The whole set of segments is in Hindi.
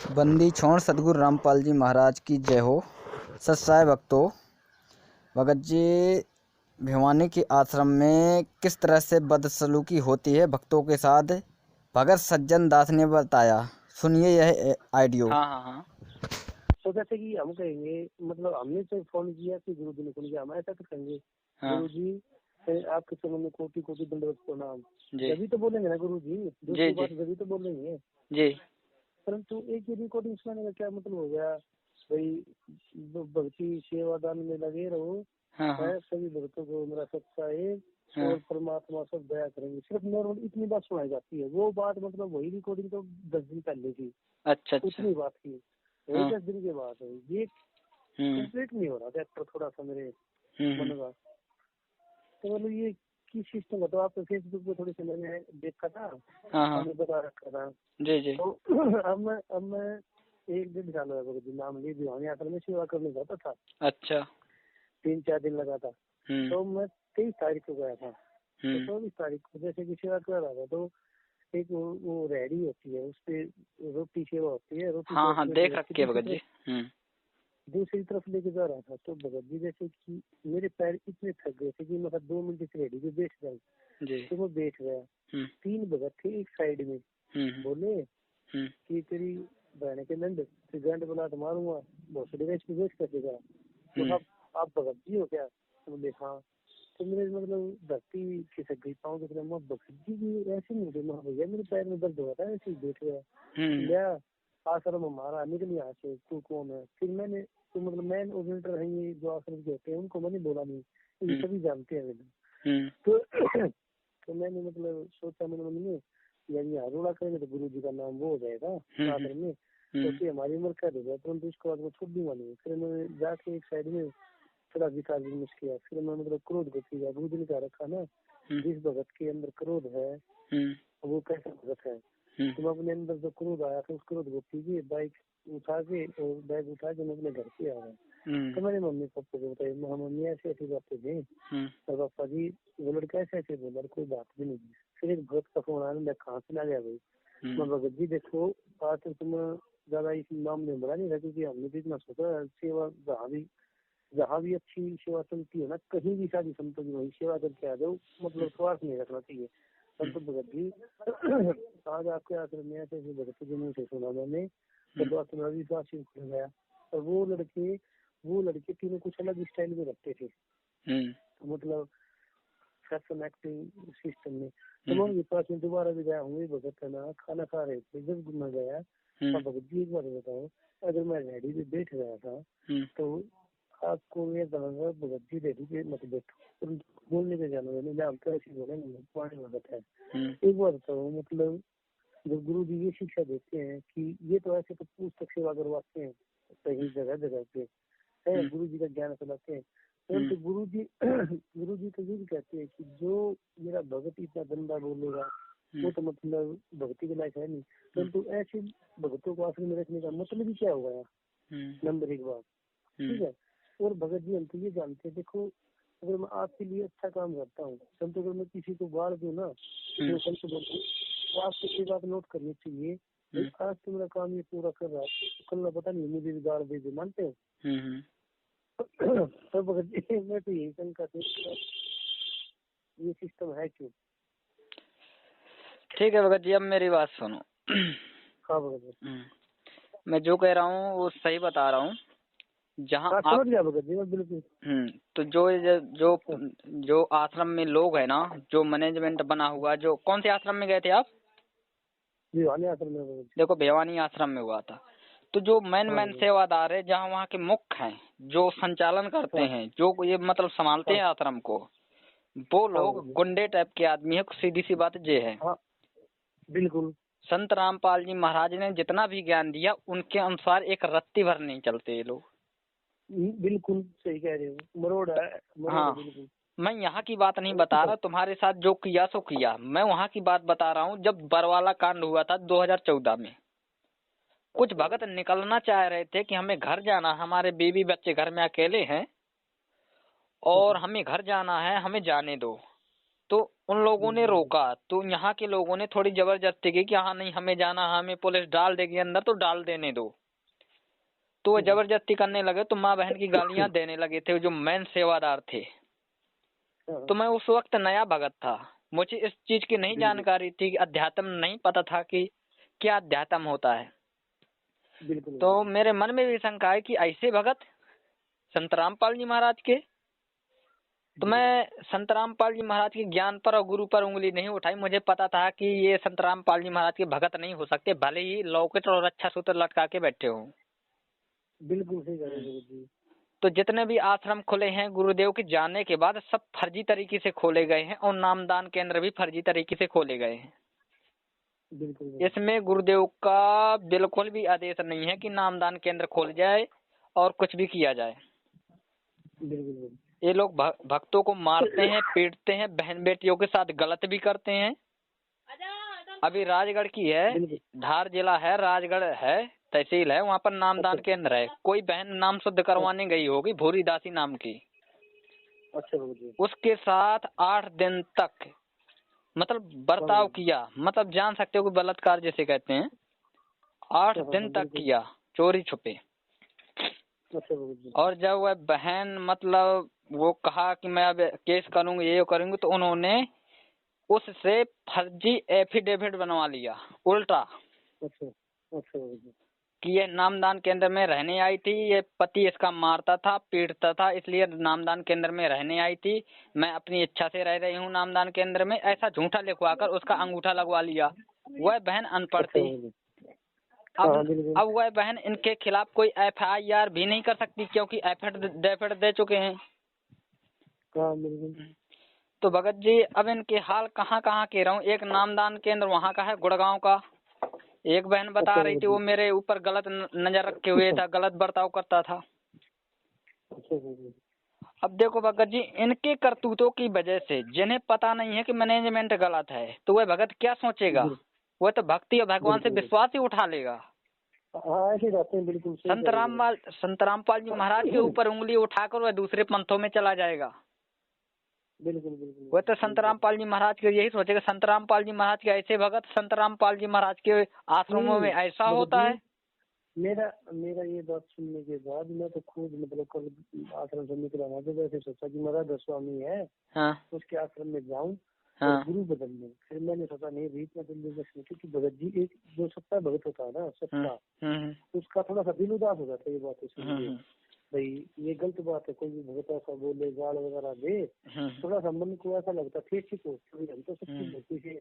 बंदी छोड़ सदगुरु रामपाल जी महाराज की जय हो। सत्साई भक्तों, भगत जी भिवानी के आश्रम में किस तरह से बदसलूकी होती है भक्तों के साथ, भगत सज्जन दास ने बताया। सुनिए यह ऑडियो। हाँ। तो जैसे कि हम कहेंगे, मतलब हमने तो फोन किया कि गुरु जी ने फोन किया, हम ऐसा तो कहेंगे गुरु जी आपके चरणों में कोटि कोटि दंडवत प्रणाम, जब तो बोलेंगे ना गुरु जी, दूसरी बात जब तो बोलेंगे जी। परंतु एक ही रिकॉर्डिंग सुनाने का क्या मतलब हो गया भाई? भक्ति सेवा दान में लगे रहो, सभी भक्तों को मेरा सच्चा है और परमात्मा सब दया करेंगे, सिर्फ नॉर्मल इतनी बात सुनाई जाती है। वो बात मतलब वही रिकॉर्डिंग तो 10 दिन पहले की। अच्छा। उतनी बात की वही 10 दिन के बाद है। ये कंप्लीट नहीं हो रहा चैप्टर थोड़ा सा मेरे मन का। तो मतलब ये किस सिस्टम का, तो आप फेसबुक पे थोड़ी सी मैंने देखा था, हमने बता रखा था जी। तो अब मैं 1-1.5 साल हो गया नाम ली भिवानी आश्रम में सेवा करने जाता था। अच्छा। 3-4 दिन लगा था। तो मैं 23 तारीख को गया था। तो 24 तारीख को जैसे कि सेवा कर रहा था, तो एक वो रेडी होती है, उसपे रोटी सेवा होती है। रोटी देख रखी है भगत जी। दूसरी तरफ लेके जा रहा था, तो भगत जी जैसे कि मेरे पैर इतने थक गए थे कि मतलब 2 मिनट से रेडी पे बैठ जाऊं, तो मैं बैठ गया। 3 भगत थे एक साइड में, बोले कि तेरी बहन के नंद गांड बना तो मारूंगा, भोसड़ी में बैठ करके गया। तो आप भगत जी हो क्या? तो बोले हाँ। तो मेरे मतलब धरती खिसक गई, पाँव दिख रहा। भगत जी भी ऐसे नहीं थे, भैया मेरे पैर में दर्द हो रहा है, ऐसे ही बैठ गया। आश्रम हमारा, निकल यहाँ से, तू कौन है? फिर मैंने तो मतलब मैन ऑर्डिनेटर है ये जो आश्रम के होते हैं, उनको मैंने बोला नहीं, ये सभी जानते हैं मैंने। तो मैंने मतलब सोचा मेरे मन में यार ये रोड़ा करेंगे तो गुरु जी का नाम वो हो जाएगा आश्रम में, तो हमारी उम्र कैद हो जाए, परंतु उसके बाद मैं छोड़ दूंगा नहीं। फिर मैंने जाके एक साइड में थोड़ा विचार विमर्श किया। फिर मैं मतलब क्रोध को किया, गुरु जी ने कहा रखा ना, जिस भगत के अंदर क्रोध है वो कैसा भगत है। तो मैं अपने अंदर जो क्रोध आया था उस क्रोध को पीछे बाइक उठा के और बैग उठा के मैं अपने घर पे आ गया। तो मैंने मम्मी पापा को बताया, मम्मी ऐसी ऐसी बातें थी, और पापा जी वो लड़का ऐसे ऐसे बोला, कोई बात भी नहीं। फिर एक भगत का फोन आया, मैं कहाँ से ला गया भाई? मैं भगत जी देखो आज तक तुम ज्यादा इस नाम में बड़ा नहीं था, क्योंकि हमने भी इतना सोचा सेवा जहाँ भी अच्छी सेवा चलती है ना, कहीं भी शादी संपत्ति वही सेवा करके आ जाओ, मतलब स्वार्थ नहीं रखना चाहिए। संत भगत जी आज आपके आश्रम में ऐसे भगत जी मुँह से सुना मैंने, तो तुम्हारा विश्वास खुल गया। और वो लड़के तीनों कुछ अलग स्टाइल में रखते थे, तो मतलब फैशन एक्टिंग सिस्टम में। तो मैं उनके पास में दोबारा भी गया हूँ, भगत है ना, खाना खा रहे थे। जब मैं गया तो भगत जी एक बार बताओ, अगर मैं रेडी पे बैठ गया था तो आपको ये बताऊंगा भगत जी रेडी पे मत बैठो, बोलने के जानो नहीं, मैं आपको ऐसे बोलेंगे पुरानी भगत है। एक बार बताओ, मतलब जब गुरु जी ये शिक्षा देते हैं कि ये तो ऐसे तो पुस्तक सेवा करवाते हैं कहीं जगह पे है, गुरु जी का ज्ञान फैलाते हैं, परंतु गुरु जी तो ये भी कहते हैं कि जो मेरा भगत इतना गंदा बोलेगा वो तो मतलब भक्ति के लायक है नहीं। परंतु ऐसे भगतों को आश्रम में रखने का मतलब ही क्या हुआ है? नंबर एक बात, ठीक है। और भगत जी हम तो ये जानते हैं, देखो अगर मैं आपके लिए अच्छा काम करता हूँ, संत अगर मैं किसी को गाड़ दूं ना, तो संत बोलते तो आपको ये बात नोट करनी चाहिए, आज तो मेरा काम ये पूरा कर रहा है, कल ना पता नहीं मुझे भी गाड़ दे, मानते हो? तो भगत जी मैं तो यही शंका थी, ये सिस्टम है क्यों? ठीक है भगत जी, अब मेरी बात सुनो। हाँ भगत जी, मैं जो कह रहा हूँ वो सही बता रहा हूँ। जहाँ आप समझ गया भगत जी, बिल्कुल। तो जो आश्रम में लोग है ना, जो मैनेजमेंट बना हुआ, जो कौन से आश्रम में गए थे आप? भिवानी आश्रम में। देखो भिवानी आश्रम में हुआ था, तो जो मेन सेवादार है, जहाँ वहाँ के मुख्य हैं, जो संचालन करते हैं, जो ये मतलब संभालते हैं आश्रम को, वो लोग गुंडे टाइप के आदमी है। सीधी सी बात ये है। बिल्कुल। संत रामपाल जी महाराज ने जितना भी ज्ञान दिया उनके अनुसार एक रत्ती भर नहीं चलते ये लोग। बिल्कुल सही कह रहे हो, मरोड़ है। हाँ, बिल्कुल। मैं यहाँ की बात नहीं बता रहा, तुम्हारे साथ जो किया सो किया, मैं वहाँ की बात बता रहा हूँ। जब बरवाला कांड हुआ था 2014 में, कुछ भगत निकलना चाह रहे थे कि हमें घर जाना, हमारे बीवी बच्चे घर में अकेले हैं और हमें घर जाना है, हमें जाने दो। तो उन लोगों ने रोका, तो यहाँ के लोगों ने थोड़ी जबरदस्ती की कि हाँ नहीं हमें जाना, हमें पुलिस डाल देगी अंदर तो डाल देने दो। तो वो जबरदस्ती करने लगे, तो माँ बहन की गालियां देने लगे थे जो मेन सेवादार थे। तो मैं उस वक्त नया भगत था, मुझे इस चीज की नहीं जानकारी थी कि अध्यात्म नहीं पता था कि क्या अध्यात्म होता है। तो मेरे मन में भी शंका है कि ऐसे भगत संत रामपाल जी महाराज के। तो मैं संत रामपाल जी महाराज के ज्ञान पर और गुरु पर उंगली नहीं उठाई। मुझे पता था कि ये संत रामपाल जी महाराज के भगत नहीं हो सकते, भले ही लॉकेट और अच्छा सूत्र लटका के बैठे हो। बिल्कुल सही कह रहे हैं गुरुजी। तो जितने भी आश्रम खुले हैं गुरुदेव के जाने के बाद सब फर्जी तरीके से खोले गए हैं और नामदान केंद्र भी फर्जी तरीके से खोले गए हैं। इसमें गुरुदेव का बिल्कुल भी आदेश नहीं है कि नामदान केंद्र खोल जाए और कुछ भी किया जाए। ये लोग भक्तों को मारते हैं, पीटते हैं, बहन बेटियों के साथ गलत भी करते हैं। अभी राजगढ़ की है, धार जिला है, राजगढ़ है, तहसील है, वहाँ पर नामदान केंद्र है। कोई बहन नाम शुद्ध करवाने गई होगी, भूरी दासी नाम की। अच्छा, उसके साथ 8 दिन तक मतलब बर्ताव किया, मतलब जान सकते हो कि बलात्कार जैसे कहते हैं। 8 दिन तक किया, चोरी छुपे। और जब वह बहन मतलब वो कहा कि मैं अब केस करूंगी, ये करूंगी, तो उन्होंने उससे फर्जी एफिडेविट बनवा लिया उल्टा। कि ये नामदान केंद्र में रहने आई थी, ये पति इसका मारता था, पीटता था, इसलिए नामदान केंद्र में रहने आई थी, मैं अपनी इच्छा से रह रही हूँ नामदान केंद्र में, ऐसा झूठा लिखवाकर उसका अंगूठा लगवा लिया। वह बहन अनपढ़ थी। अब वह बहन इनके खिलाफ कोई FIR भी नहीं कर सकती क्योंकि एफिडेविट दे चुके हैं। तो भगत जी अब इनके हाल कहाँ कहाँ के रहूं। एक नामदान केंद्र वहाँ का है गुड़गांव का। एक बहन बता रही थी वो मेरे ऊपर गलत नजर रखे हुए था, गलत बर्ताव करता था। अब देखो भगत जी, इनके करतूतों की वजह से जिन्हें पता नहीं है कि मैनेजमेंट गलत है, तो वह भगत क्या सोचेगा। वह तो भक्ति और भगवान से विश्वास ही उठा लेगा। ऐसे जाते हैं, बिल्कुल संत रामपाल जी महाराज के ऊपर उंगली उठाकर वह दूसरे पंथों में चला जाएगा। बिल्कुल वह तो संत रामपाल जी महाराज के यही सोचेगा। संत रामपाल जी महाराज के ऐसे भगत संत रामपाल जी महाराज के आश्रमों में ऐसा होता है। मेरा ये बात सुनने के बाद मैं तो खुद मतलब कल आश्रम से निकला ना, जब ऐसे सोचा कि महाराज स्वामी है, उसके आश्रम में जाऊं, गुरु बदल लूं। फिर मैंने सोचा नहीं भी इतना जल्दी में, क्योंकि भगत जी एक जो सच्चा भगत होता है ना, सच्चा, उसका थोड़ा सा दिल उदास हो जाता है। ये बात सुनिए भाई, ये गलत बात है, कोई भी भगत ऐसा बोले, गाल वगैरह दे, थोड़ा सा मन को ऐसा लगता है ठीक हो। हम तो सच्ची भक्ति से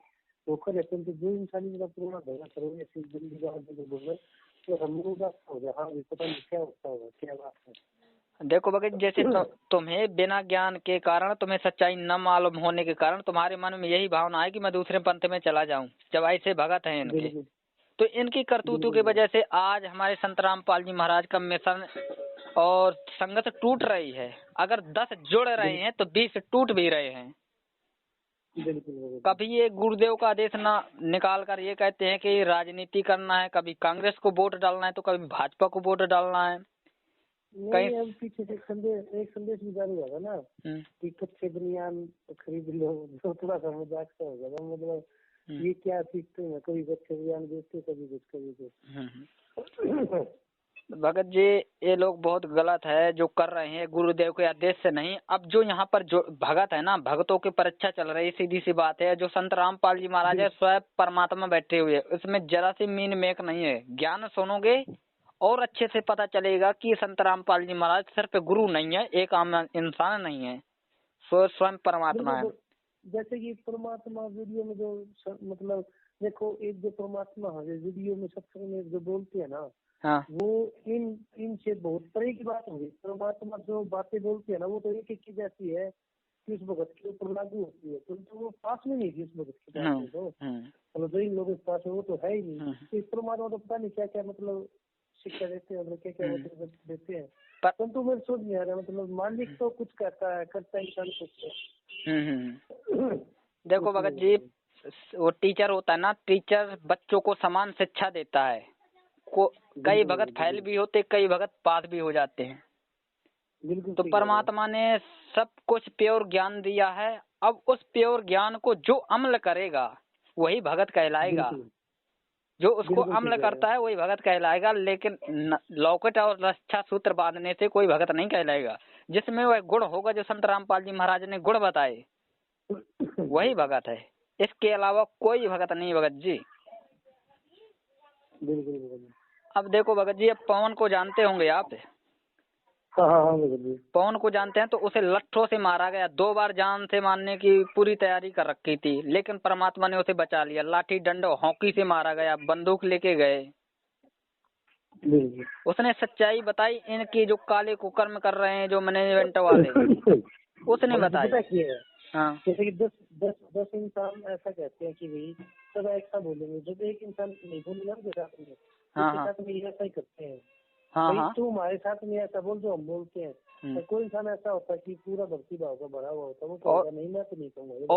होकर रहते हैं, तो जो इंसान का पूरा भगत करोगे जिंदगी बोल तो हम उदास हो जाए। हाँ, पता नहीं क्या होता होगा, क्या बात है। देखो भगत, जैसे तुम्हें बिना ज्ञान के कारण, तुम्हें सच्चाई न मालूम होने के कारण तुम्हारे मन में यही भावना है कि मैं दूसरे पंथ में चला जाऊं। जब ऐसे भगत हैं इनके, तो इनकी करतूतों की वजह से आज हमारे संत रामपाल जी महाराज का मिशन और संगत टूट रही है। अगर 10 जुड़ रहे हैं तो 20 टूट भी रहे हैं। कभी ये गुरुदेव का आदेश ना निकाल कर ये कहते हैं कि राजनीति करना है, कभी कांग्रेस को वोट डालना है, तो कभी भाजपा को वोट डालना है। कहीं अब पीछे से एक संदेश भी जारी होगा ना कि कच्चे बनियान खरीद लो, तो थोड़ा सा मजाक सा हो जाएगा। मतलब ये क्या सीखते हैं, कभी कच्चे बनियान बेचते, कभी कुछ। भगत जी, ये लोग बहुत गलत है जो कर रहे हैं, गुरुदेव के आदेश से नहीं। अब जो यहाँ पर जो भगत है ना, भगतों की परीक्षा चल रही है, सीधी सी बात है। जो संत रामपाल जी महाराज है, स्वयं परमात्मा बैठे हुए, उसमें जरा सी मीन मेक नहीं है। ज्ञान सुनोगे और अच्छे से पता चलेगा कि संत रामपाल जी महाराज सिर्फ गुरु नहीं है, एक आम इंसान नहीं है, स्वयं परमात्मा है। जैसे कि परमात्मा वीडियो में जो मतलब देखो, एक जो परमात्मा है वीडियो में सत्संग में जो बोलते हैं ना, वो इनसे बहुत तरह की बात होगी। परमात्मा जो बातें बोलते हैं ना, वो तो एक की जैसी है कि उस भगत के ऊपर लागू होती है, तो वो पास में नहीं थी उस भगत के पास में। तो मतलब जो इन लोगों के पास है वो तो है ही नहीं। तो इस परमात्मा तो पता नहीं क्या क्या मतलब शिक्षा देते हैं, क्या क्या मतलब देते हैं, परंतु मेरे सोच नहीं आ रहा। मतलब मालिक तो कुछ कहता है, करता है इंसान कुछ। देखो भगत जी, वो टीचर होता है ना, टीचर बच्चों को समान शिक्षा देता है। कई भगत फैल भी होते, कई भगत पास भी हो जाते हैं। बिल्कुल तो सही कह रहे हो। परमात्मा ने सब कुछ प्योर ज्ञान दिया है। अब उस प्योर ज्ञान को जो अमल करेगा वही भगत कहलाएगा। बिल्कुल जो उसको बिल्कुल सही अमल कह रहे हो। करता है वही भगत कहलाएगा। लेकिन लौकट और रक्षा सूत्र बांधने से कोई भगत नहीं कहलाएगा। जिसमें वह गुण होगा जो संत रामपाल जी महाराज ने गुण बताए वही भगत है। इसके अलावा कोई भगत नहीं भगत जी। बिल्कुल बिल्कुल। अब देखो भगत जी, अब पवन को जानते होंगे आप। हाँ हाँ हाँ बिल्कुल। पवन को जानते हैं। तो उसे लट्ठों से मारा गया। 2 बार जान से मारने की पूरी तैयारी कर रखी थी, लेकिन परमात्मा ने उसे बचा लिया। लाठी डंडा हॉकी से मारा गया, बंदूक लेके गए। बिल्कुल उसने सच्चाई बताई। इनकी जो काले कुकर्म कर रहे हैं जो मैनेजमेंट वाले, उसने मतलब बताई। पता क्या है, हाँ जैसे कि 10 इंसान ऐसा कहते हैं कि भाई सब ऐसा बोलेंगे, जब एक इंसान नहीं बोलेगा उसके साथ में, हाँ उसके हाँ साथ में ये ऐसा ही करते हैं। हाँ भाई हाँ। तू हमारे साथ में ऐसा बोल जो हम बोलते हैं। तो कोई इंसान ऐसा होता है कि पूरा भक्ति भाव का भरा हुआ होता है, वो कहेगा नहीं मैं तो नहीं कहूँगा।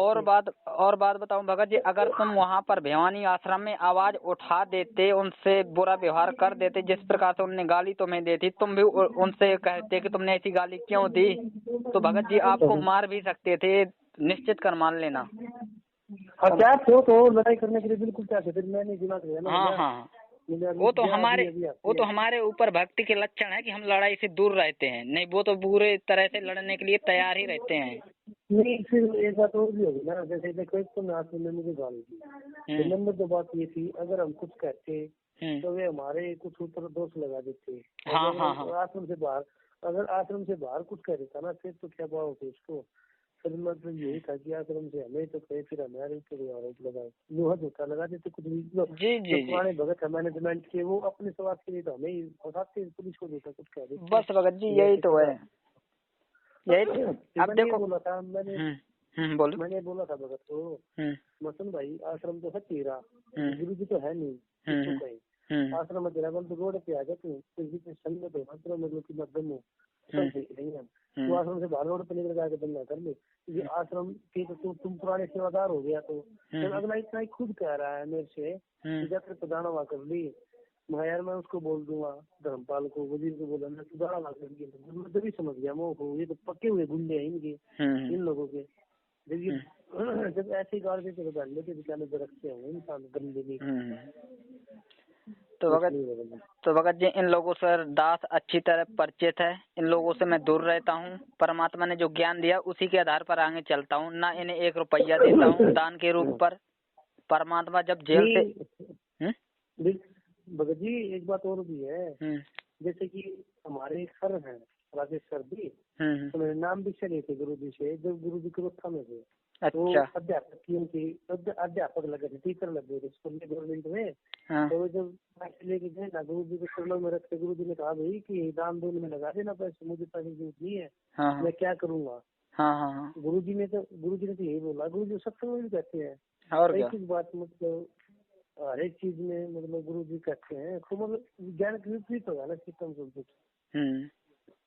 और बात बताऊं भगत जी, अगर तुम वहाँ पर भिवानी आश्रम में आवाज उठा देते, उनसे बुरा व्यवहार कर देते, जिस प्रकार से उनने गाली तुम्हें दी थी, तुम भी उनसे कहते कि तुमने ऐसी गाली क्यों दी, तो भगत जी आपको मार भी सकते थे। निश्चित कर मान लेना। हाँ क्या तो लड़ाई करने के लिए बिल्कुल क्या थे, फिर मैंने दिमाग लिया ना हाँ भैया। हाँ। वो तो हमारे वो तो हमारे ऊपर भक्ति के लक्षण है कि हम लड़ाई से दूर रहते हैं। नहीं, वो तो पूरे तरह से लड़ने के लिए तैयार ही रहते हैं। नहीं फिर एक बात और भी होगी ना, जैसे देखो एक तो नाथ ने मुझे गाली दी। नंबर 2 बात ये थी, अगर हम कुछ कहते तो वे हमारे कुछ ऊपर दोष लगा देते। हाँ हाँ हाँ। अगर आश्रम से बाहर कुछ कह देता ना, फिर तो क्या पाओ उसको। फिर मतलब यही था कि आश्रम से हमें तो कहे, फिर हमारे ऊपर आरोप लगाए, लोहा धोखा लगा देते कुछ भी। जी जी जी। पुराने भगत है मैनेजमेंट के, वो अपने स्वार्थ के लिए तो हमें ही फंसाते, पुलिस को धोखा कुछ कह देते। बस भगत जी यही तो है, यही। अब देखो बोला था बोलो। मैंने बोला था भगत को, मसन भाई आश्रम तो है तेरा, गुरु जी तो है नहीं, किसको कहे आश्रम में तेरा, तो रोड पे आ जा तू, संगत हो आश्रम मतलब की मध्यम हो, सब देख रही है। तू आश्रम से बाहर रोड पे निकल जाकर बंदा कर ले, क्योंकि आश्रम के तो तुम पुराने सेवादार हो गया। तो अगला इतना ही खुद कह रहा है मेरे से, जाकर प्रधान हुआ कर ली, मैं यार मैं उसको बोल दूंगा, धर्मपाल को वजीर को बोला मैं सुधारा ला कर दिया। मैं तभी समझ गया वो ये तो पक्के हुए गुंडे हैं इनके, इन लोगों के। जब ये जब ऐसे गाड़ देते तो घर लेके बेचारे रखते होंगे इंसान गंदे नहीं। तो भगत जी इन लोगों से दास अच्छी तरह परिचित है। इन लोगों से मैं दूर रहता हूँ। परमात्मा ने जो ज्ञान दिया उसी के आधार पर आगे चलता हूँ। ना इन्हें 1 रुपया देता हूँ दान के रूप पर। परमात्मा जब जेल से भगत जी एक बात और भी है, जैसे कि हमारे एक सर हैं राजेश सर भी, तो मेरे नाम भी चले थे गुरु जी से, जब गुरु जी क्रोथा में थे। तो अध्यापक लगे थे, टीचर लगे थे स्कूल में गवर्नमेंट में। तो जब लेके गए ना गुरु जी के चरणों में रखते, गुरु जी ने कहा भाई कि दान दून में लगा देना पैसे, मुझे पैसे की जरूरत नहीं है, मैं क्या करूँगा। गुरु जी ने तो यही बोला। गुरु जी सत्संग में भी कहते हैं और एक बात, मतलब हर एक चीज में मतलब गुरु जी कहते हैं, तो मतलब ज्ञान के विपरीत होगा ना सिस्टम सब कुछ।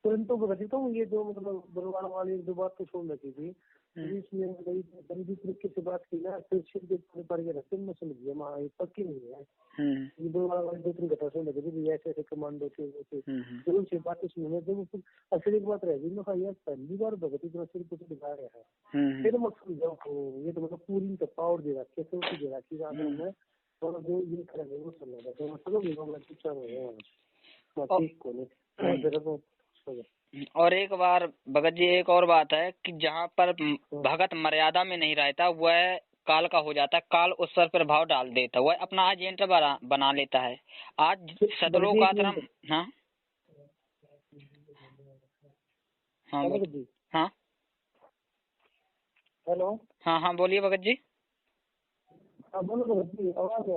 तो इन तो बता हूँ, ये जो मतलब बलवान वाली 1-2 बात तो छोड़ रखी थी, इसमें गंदी तरीके से बात की ना, फिर सिर के पर के रखते मैं समझ गया माँ ये पक्की नहीं है। ये बलवान वाली 2-3 घटना सुन लगी थी, ऐसे ऐसे कमांडो थे वो थे, फिर उनसे बातें सुनने जब फिर एक बात रहेगी मैं यार पहली बार भगती तो सिर कुछ दिखा रहा है। फिर मैं समझा ये तो मतलब पूरी पावर दे रखी है, दे रखी आश्रम में, और जो ये करेंगे वो चल रहा है। चलो मैं चुपचाप हो गया ठीक को नहीं। और एक बार भगत जी एक और बात है कि जहाँ पर भगत मर्यादा में नहीं रहता वह काल का हो जाता है। काल उस पर प्रभाव डाल देता है, वह अपना एजेंट बना लेता है। आज सतलोक आश्रम। हाँ हाँ हाँ हेलो हाँ बोलिए भगत जी। बोलो भगत जी, आवाज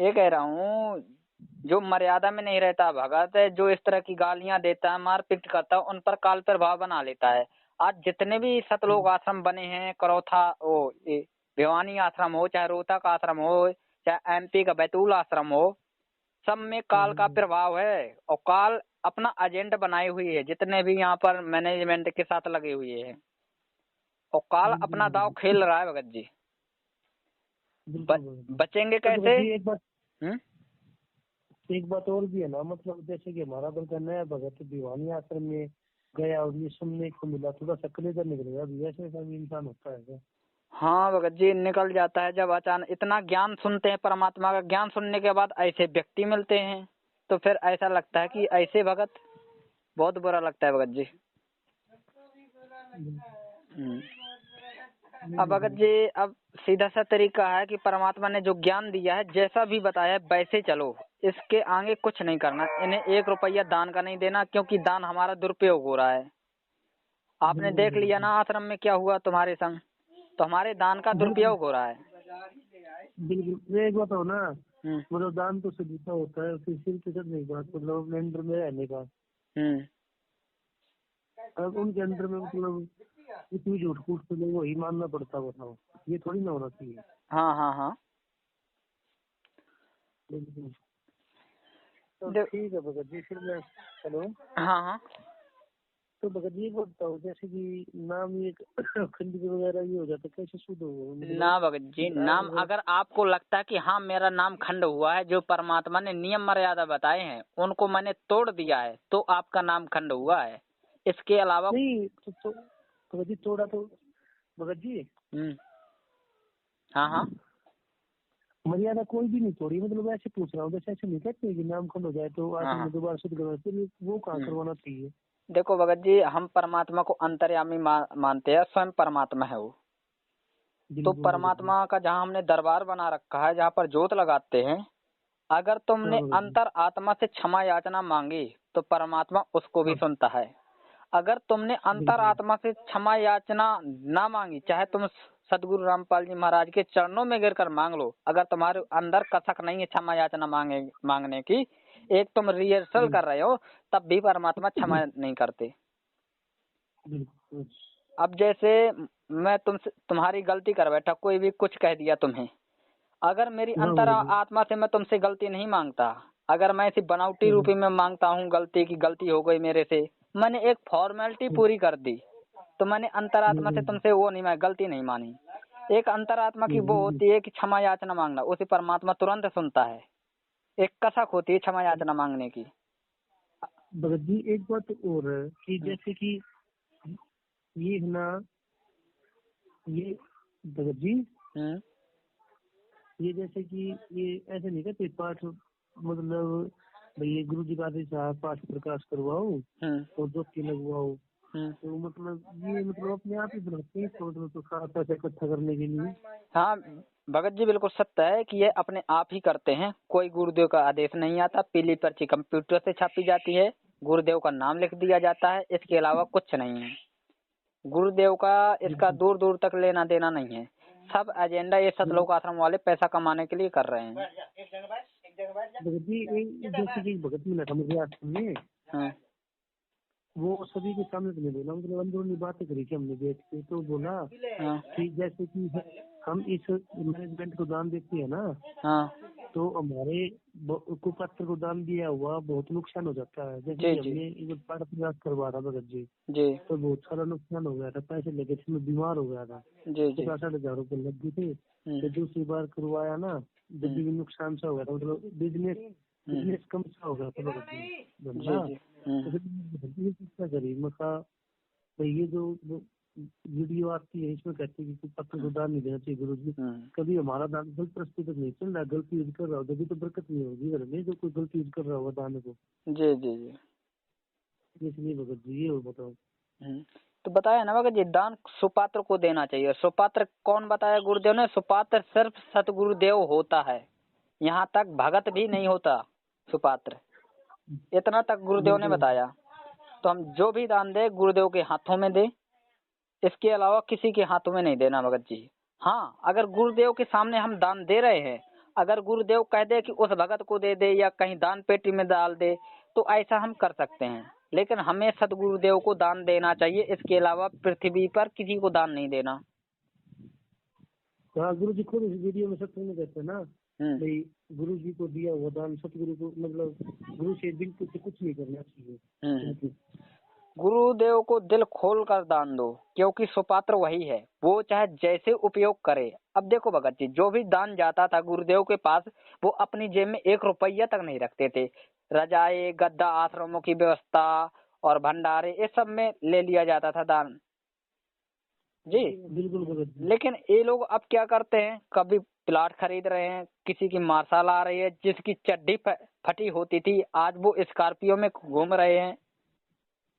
ये कह रहा हूँ जो मर्यादा में नहीं रहता भगत है, जो इस तरह की गालियां देता है, मारपीट करता है, उन पर काल प्रभाव बना लेता है। आज जितने भी सतलोक आश्रम बने हैं, करौथा भिवानी आश्रम हो, चाहे रोहतक आश्रम हो, चाहे MP का बैतूल आश्रम हो, सब में काल का प्रभाव है। और काल अपना एजेंट बनाई हुई है जितने भी यहाँ पर मैनेजमेंट के साथ लगे हुए हैं। और काल अपना दाव खेल रहा है भगत जी। बचेंगे कैसे? एक बात और भी है ना, मतलब जैसे कि हमारा बल्कि नया भगत भिवानी आश्रम में गया और ये सुनने को मिला, थोड़ा सा कलेजा निकल गया। अभी ऐसे ऐसा भी इंसान होता है क्या? हाँ भगत जी, निकल जाता है जब अचानक इतना ज्ञान सुनते हैं, परमात्मा का ज्ञान सुनने के बाद ऐसे व्यक्ति मिलते हैं तो फिर ऐसा लगता है कि ऐसे भगत, बहुत बुरा लगता है भगत जी। अब भगत जी, अब सीधा सा तरीका है कि परमात्मा ने जो ज्ञान दिया है, जैसा भी बताया है वैसे चलो, इसके आगे कुछ नहीं करना। इन्हें 1 रुपया दान का नहीं देना, क्योंकि दान हमारा दुरुपयोग हो रहा है। आपने देख लिया ना आश्रम में क्या हुआ तुम्हारे संग, तो हमारे दान का दुरुपयोग हो रहा है। बिल्कुल। एक बात हो ना, मतलब दान तो सदीता होता है, फिर सिर के चढ़ने की बात, मतलब अपने अंडर में रहने का। अब उनके अंडर में मतलब इतनी झूठ फूट तो लोग वही मानना पड़ता, बताओ, ये थोड़ी ना होना चाहिए। हाँ हाँ हाँ, बिल्कुल। तो ठीक है भगत जी, फिर मैं, हेलो, हाँ हाँ, तो भगत जी को बताओ, जैसे कि नाम ये खंडित वगैरह ये हो जाता, कैसे शुद्ध होगा? मतलब ना भगत जी, नाम अगर आपको लगता है कि हाँ मेरा नाम खंड हुआ है, जो परमात्मा ने नियम मर्यादा बताए हैं उनको मैंने तोड़ दिया है, तो आपका नाम खंड हुआ है। इसके अलावा नहीं तो भगत जी थोड़ा तो, भगत जी हाँ हाँ, मर्यादा कोई भी नहीं तोड़ी, मतलब ऐसे पूछ रहा हूँ, जैसे ऐसे नहीं कहते कि नाम खंड हो जाए तो हाँ, आखिर हाँ। में दोबारा शुद्ध करवाना चाहिए, वो कहाँ करवाना चाहिए? देखो भगत जी, हम परमात्मा को अंतर्यामी मानते हैं, स्वयं परमात्मा है वो। तो बिल्कुल भगत जी। परमात्मा का जहाँ हमने दरबार बना रखा है, जहाँ पर जोत लगाते हैं, अगर तुमने हाँ भगत जी। अंतर आत्मा से क्षमा याचना मांगी तो परमात्मा उसको भी हाँ सुनता है। अगर तुमने अंतर बिल्कुल। आत्मा से क्षमा याचना ना मांगी, चाहे तुम सदगुरु रामपाल जी महाराज के चरणों में गिरकर मांग लो, अगर तुम्हारे अंदर कसक नहीं है क्षमा याचना मांगने की, एक तुम रिहर्सल कर रहे हो, तब भी परमात्मा क्षमा नहीं करते। बिल्कुल। अब जैसे मैं तुम्हारी गलती कर बैठा, कोई भी कुछ कह दिया तुम्हें, अगर मेरी हाँ अंतर भगत जी। आत्मा से मैं तुमसे गलती नहीं मांगता, अगर मैं इसी बनावटी रूपी में मांगता हूँ गलती की, गलती हो गई मेरे से, मैंने एक फॉर्मेलिटी पूरी कर दी, तो मैंने अंतरात्मा से तुमसे वो नहीं, मैं गलती नहीं मानी। एक अंतरात्मा की वो होती है कि क्षमा याचना मांगना, उसे परमात्मा तुरंत सुनता है। एक कसक होती है क्षमा याचना मांगने की। भगत जी एक बात और है कि जैसे कि ये है ना, ये भगत जी, ये जैसे कि ये ऐसे नहीं कहते पाठ, मतलब भाई गुरु जी का आदेश है, पाठ प्रकाश करवाओ और ज्योति लगवाओ, तो मतलब ये मतलब अपने आप ही बनाते हैं इसको, मतलब तो सारा पैसा इकट्ठा करने के लिए। हाँ भगत जी, बिल्कुल सत्य है कि ये अपने आप ही करते हैं, कोई गुरुदेव का आदेश नहीं आता। पीली पर्ची कंप्यूटर से छापी जाती है, गुरुदेव का नाम लिख दिया जाता है, इसके अलावा कुछ नहीं है। गुरुदेव का इसका दूर दूर तक लेना देना नहीं है। सब एजेंडा ये सतलोक आश्रम वाले पैसा कमाने के लिए कर रहे हैं। भगत जी जैसे कि भगत जी ने मुझे आश्रम में वो सभी के सामने तो नहीं बोला, मतलब अंदरूनी बातें करी थी हमने बैठ के, तो बोला कि जैसे कि हम इस मैनेजमेंट को दान देते हैं ना, तो हमारे कुपत्र को दान दिया हुआ बहुत नुकसान हो जाता है। जैसे कि हमने पाठ प्रयास करवा था भगत जी, तो बहुत सारा नुकसान हो गया था, पैसे लगे थे, मैं बीमार हो गया था, 50,000 रुपए लग गए थे। तो दूसरी बार करवाया ना, जब भी नुकसान सा हो गया था, मतलब बिजनेस कम सा हो गया था भगत जी। तो फिर क्या करी, मका ये जो वीडियो आती है इसमें कहते हैं कि पत्र को दान नहीं देना चाहिए गुरु जी, कभी हमारा दान गलत रास्ते तक नहीं चल रहा, गलती यूज कर रहा हो तभी तो बरकत नहीं होगी घर में, जो कोई गलती यूज कर रहा होगा दान को। जी जी जी, इसलिए भगत जी ये और बताओ। तो बताया ना भगत जी, दान सुपात्र को देना चाहिए। सुपात्र कौन बताया गुरुदेव ने? सुपात्र सिर्फ सतगुरुदेव होता है, यहाँ तक भगत भी नहीं होता सुपात्र, इतना तक गुरुदेव ने बताया। तो हम जो भी दान दे गुरुदेव के हाथों में दे, इसके अलावा किसी के हाथों में नहीं देना भगत जी। हाँ, अगर गुरुदेव के सामने हम दान दे रहे हैं, अगर गुरुदेव कह दे कि उस भगत को दे दे या कहीं दान पेटी में डाल दे, तो ऐसा हम कर सकते हैं, लेकिन हमें सतगुरुदेव को दान देना चाहिए। इसके अलावा पृथ्वी पर किसी को दान नहीं देना। हाँ गुरु जी खुद इस वीडियो में सत्संग में कहते हैं ना, भाई गुरु जी को दिया हुआ दान सतगुरु को, मतलब गुरु से बिल्कुल से कुछ नहीं करना चाहिए। गुरुदेव को दिल खोल कर दान दो, क्योंकि सुपात्र वही है, वो चाहे जैसे उपयोग करे। अब देखो भगत जी, जो भी दान जाता था गुरुदेव के पास, वो अपनी जेब में 1 रुपया तक नहीं रखते थे। रजाए गद्दा आश्रमों की व्यवस्था और भंडारे ये सब में ले लिया जाता था दान जी। बिल्कुल भगत जी। लेकिन ये लोग अब क्या करते हैं, कभी प्लाट खरीद रहे हैं, किसी की मार्शल आ रही है, जिसकी चड्डी फटी होती थी आज वो स्कॉर्पियो में घूम रहे हैं,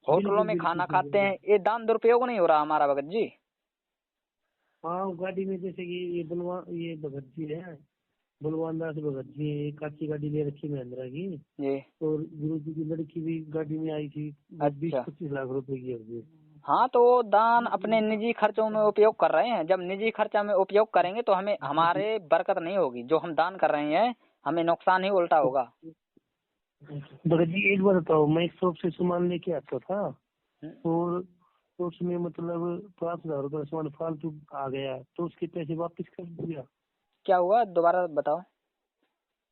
होटलों में खाना खाते हैं। ये दान दुरुपयोग नहीं हो रहा हमारा भगत जी? हाँ, गाड़ी में जैसे कि ये भगत जी है, बलवान दास भगत जी, काची गाड़ी ले रखी महिंद्रा की जी। और गुरु जी की लड़की भी गाड़ी में आई थी, 20-25 लाख रुपए की है। हाँ, तो वो दान अपने निजी खर्चों में उपयोग कर रहे हैं। जब निजी खर्चा में उपयोग करेंगे तो हमें हमारे बरकत नहीं होगी। जो हम दान कर रहे हैं हमें नुकसान ही उल्टा होगा। भगत जी एक बार बताओ, मैं एक शॉप से सामान लेके आता था और उसमें मतलब 5,000 रुपये सामान फालतू आ गया, तो उसके पैसे वापस कर दिया। क्या हुआ, दोबारा बताओ।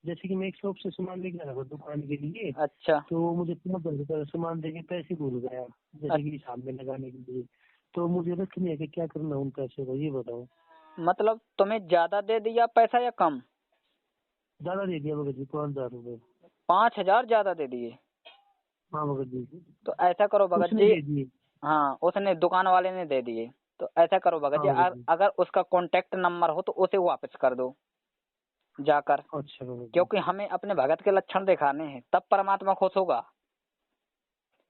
जैसे कि मैं एक शॉप से सामान लेके आया था दुकान के लिए, अच्छा। तो मुझे 5,000 रुपये सामान देके पैसे भूल गया, जैसे कि हिसाब में लगाने के लिए। तो मुझे रखने के क्या करना उन पैसे को, ये बताओ। मतलब तुम्हें ज्यादा दे दिया पैसा या कम? ज्यादा दे दिया भगत जी, 5,000 रुपये। 5,000 ज्यादा दे दिए? हाँ भगत जी। तो ऐसा करो भगत उसने जी। दे दिए। हाँ, उसने, दुकान वाले ने दे दिए। तो ऐसा करो भगत हाँ जी, भगत जी। अगर उसका कॉन्टेक्ट नंबर हो तो उसे वापस कर दो जाकर, अच्छा भगत जी। क्योंकि हमें अपने भगत के लक्षण दिखाने हैं, तब परमात्मा खुश होगा,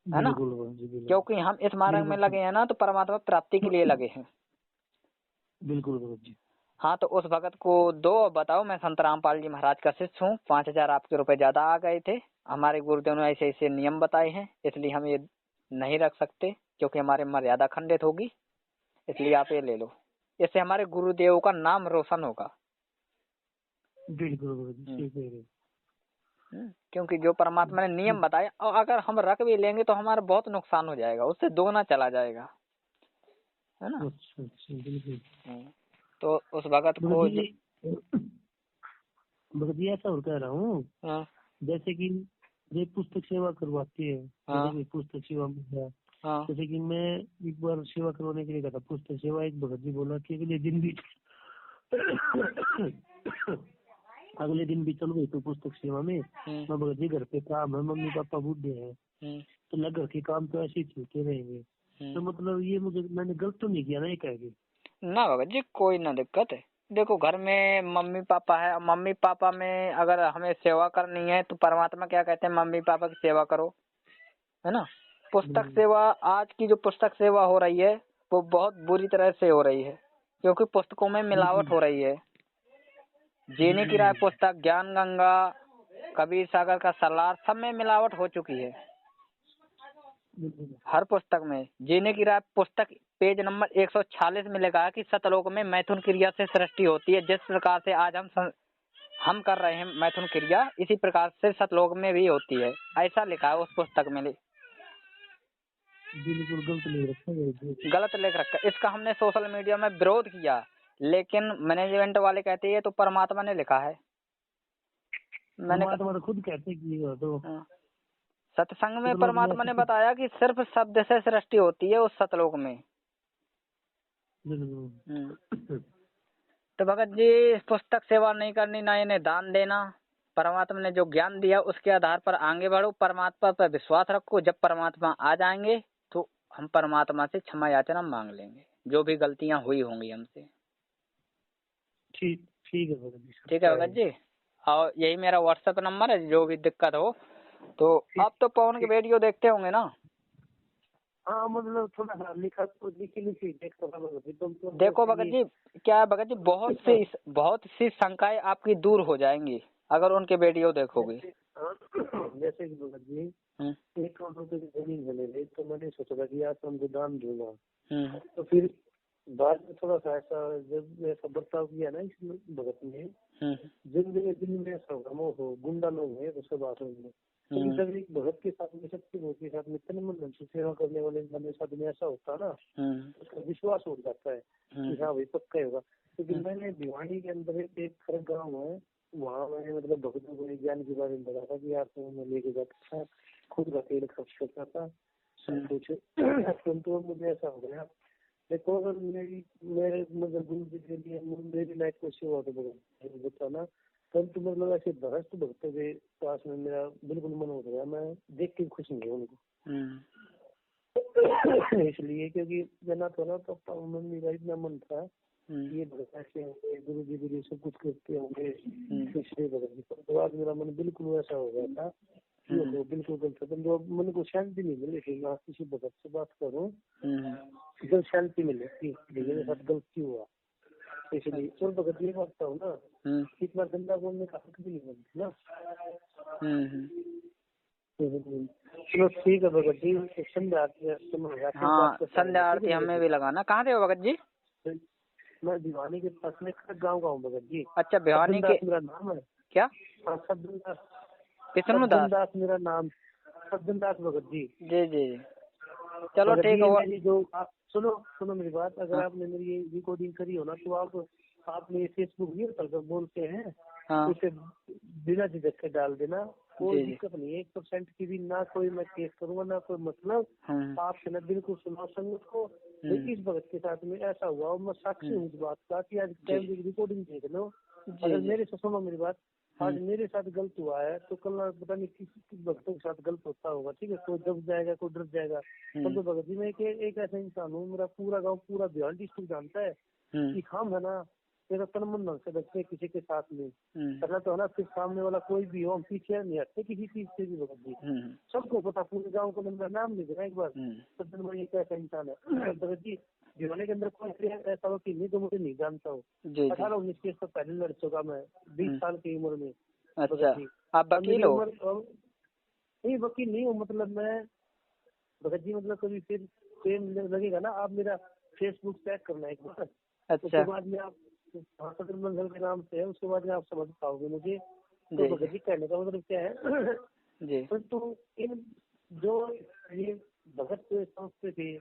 है ना? बिल्कुल भगत जी, बिल्कुल। क्योंकि हम इस मार्ग में लगे हैं ना, तो परमात्मा प्राप्ति के लिए लगे हैं। बिल्कुल भगत जी। हाँ, तो उस भगत को दो, बताओ मैं संत रामपाल जी महाराज का शिष्य हूँ, 5,000 आपके रुपए ज्यादा आ गए थे, हमारे गुरुदेव ने ऐसे ऐसे नियम बताए हैं, इसलिए हम ये नहीं रख सकते क्योंकि हमारी मर्यादा खंडित होगी, इसलिए आप ये ले लो। इससे हमारे गुरुदेव का नाम रोशन होगा। बिल्कुल भगत जी, सही कह रहे हो। क्योंकि जो परमात्मा ने नियम बताया, और अगर हम रख भी लेंगे तो हमारा बहुत नुकसान हो जाएगा, उससे दोगुना चला जाएगा, है ना? अच्छा अच्छा, बिल्कुल। तो उस भगत को भगत जी ऐसा और कह रहा हूँ, हाँ, जैसे कि ये पुस्तक सेवा करवाती है, जैसे कि पुस्तक सेवा में है, हाँ, जैसे कि मैं एक बार सेवा करवाने के लिए गया था पुस्तक सेवा, एक भगत जी बोला कि अगले दिन भी अगले दिन भी चलो तो पुस्तक सेवा में। मैं भगत जी घर पे काम है, मम्मी पापा बूढ़े हैं, तो लग घर के काम तो ऐसे ही चलते रहेंगे, तो मतलब ये मैंने गलत तो नहीं किया ना ये कह के? ना भगत जी, कोई ना दिक्कत है। देखो, घर में मम्मी पापा है, मम्मी पापा में अगर हमें सेवा करनी है तो परमात्मा क्या कहते हैं, मम्मी पापा की सेवा करो, है ना? पुस्तक सेवा, आज की जो पुस्तक सेवा हो रही है वो बहुत बुरी तरह से हो रही है, क्योंकि पुस्तकों में मिलावट हो रही है। जीने की राय पुस्तक, ज्ञान गंगा, कबीर सागर का सलार, सब में मिलावट हो चुकी है। हर पुस्तक में जीने की राय पुस्तक पेज नंबर 146 में लिखा है कि सतलोक में मैथुन क्रिया से सृष्टि होती है। जिस प्रकार से आज हम कर रहे हैं मैथुन क्रिया, इसी प्रकार से सतलोक में भी होती है, ऐसा लिखा है उस पुस्तक में। बिल्कुल गलत लिख रखा है, गलत लिख रखा है। इसका हमने सोशल मीडिया में विरोध किया, लेकिन मैनेजमेंट वाले कहते हैं तो परमात्मा ने लिखा है। मैंने परमात्मा तो खुद कहते कि तो सत्संग में परमात्मा ने बताया कि सिर्फ शब्द से सृष्टि होती है उस सतलोक में। तो भगत जी, पुस्तक सेवा नहीं करनी, ना इन्हें दान देना, परमात्मा ने जो ज्ञान दिया उसके आधार पर आगे बढ़ो, परमात्मा पर विश्वास रखो। जब परमात्मा आ जाएंगे तो हम परमात्मा से क्षमा याचना मांग लेंगे, जो भी गलतियां हुई होंगी हमसे। ठीक ठीक है भगत जी। ठीक है भगत जी, और यही मेरा व्हाट्सएप नंबर है, जो भी दिक्कत हो तो। आप तो पवन के वीडियो देखते होंगे ना? हाँ, मतलब थोड़ा सा लिखा तो लिखी देखो भगत जी, क्या है भगत जी, बहुत सी शंकाएं आपकी दूर हो जाएंगी अगर उनके वीडियो देखोगे। जैसे कि भगत जी 1 करोड़ रुपए की जमीन मिले थे, तो मैंने सोचा था कि आज तो हमको दान दूंगा, तो फिर बाद में थोड़ा सा ऐसा जब ऐसा बर्ताव किया ना इस भगत ने, दिन में ऐसा होगा हो गुंडा लोग है उसके बाद में, लेकिन जब एक भगत के साथ में सच्चे भगत के साथ में इतने मन से सेवा करने वाले के साथ में ऐसा होता है ना, उसका विश्वास हो जाता है कि हाँ भाई पक्का होगा। लेकिन मैंने भिवानी के अंदर एक खरग गाँव है, वहाँ मैंने मतलब भगतों को ज्ञान के बारे में बताया था कि यार तो मैं लेके जाता था, खुद का तेल खर्च करता था सब कुछ, तो मुझे ऐसा हो गया। देखो अगर मेरे मतलब गुरु जी के लिए मेरी लाइफ को सेवा तो बताना, परंतु मतलब ऐसे भ्रष्ट भक्तों के पास में मेरा बिल्कुल मन हो गया, मैं देख के खुश नहीं हूँ उनको। इसलिए क्योंकि जना तो ना तो मम्मी का इतना मन था ये भगत ऐसे होंगे, गुरु जी सब कुछ करते होंगे, इसलिए भगत जी तो बाद मेरा मन बिल्कुल वैसा हो गया था कि वो बिल्कुल गलत था। जो मन को शांति नहीं मिली थी, मैं किसी भगत से बात करूँ जब शांति मिले थी, मेरे साथ गलती हुआ इसलिए। और भगत ये बात हूँ ना, इतना गंदा बोलने का हक भी नहीं बनती ना। चलो ठीक है भगत जी, संध्या आरती हाँ, संध्या आरती हमें भी लगाना। कहाँ थे भगत जी? मैं भिवानी के पास में गाँव का हूँ भगत जी। अच्छा, भिवानी के मेरा नाम है। क्या? सज्जन दास मेरा नाम, सज्जन दास भगत जी। जी जी, चलो ठीक है। मेरी जो आप सुनो मेरी बात, अगर आपने मेरी ये रिकॉर्डिंग करी हो ना तो आपने फेसबुक नहीं होता बोलते हैं, उसे बिना झिझक के डाल देना, कोई दिक्कत नहीं है। 1% की भी ना कोई मैं केस करूंगा ना कोई मतलब। आपसे ना बिल्कुल सुना संगत को, लेकिन इस भगत के साथ में ऐसा हुआ और मैं साक्षी हूँ इस बात का कि आज रिकॉर्डिंग देख लो। अगर मेरे से सुनो मेरी बात, आज मेरे साथ गलत हुआ है तो कल पता नहीं किस भक्तों के साथ गलत होता होगा। ठीक है, कोई दब जाएगा कोई डर जाएगा। तो भगत जी मैं एक ऐसा इंसान हूँ, मेरा पूरा गाँव पूरा भिवानी डिस्ट्रिक्ट जानता है कि हम है ना मेरा तन मन धन से बचते किसी के साथ में करना तो है ना। फिर सामने वाला कोई भी हो, हम पीछे नहीं हटते किसी चीज से भी भगत जी। सबको पता, पूरे गाँव को मेरा नाम ले देना एक बार, सज्जन भाई एक ऐसा इंसान है भगत जी। भिवानी के अंदर कोई ऐसा वकील नहीं तो मुझे नहीं जानता हूँ। 18-19 केस तो पहले लड़ चुका मैं 20 साल की उम्र में। अच्छा, आप वकील हो? नहीं वकील नहीं हूँ, मतलब मैं भगत जी मतलब कभी फिर लगेगा ना, आप मेरा फेसबुक चेक करना एक बार। अच्छा, उसके बाद में आप सदर मंगल के नाम से है, उसके बाद में आप समझ पाओगे मुझे। तो भगत जी कहने का मतलब क्या है जी, तो इन जो ये भगत समझते थे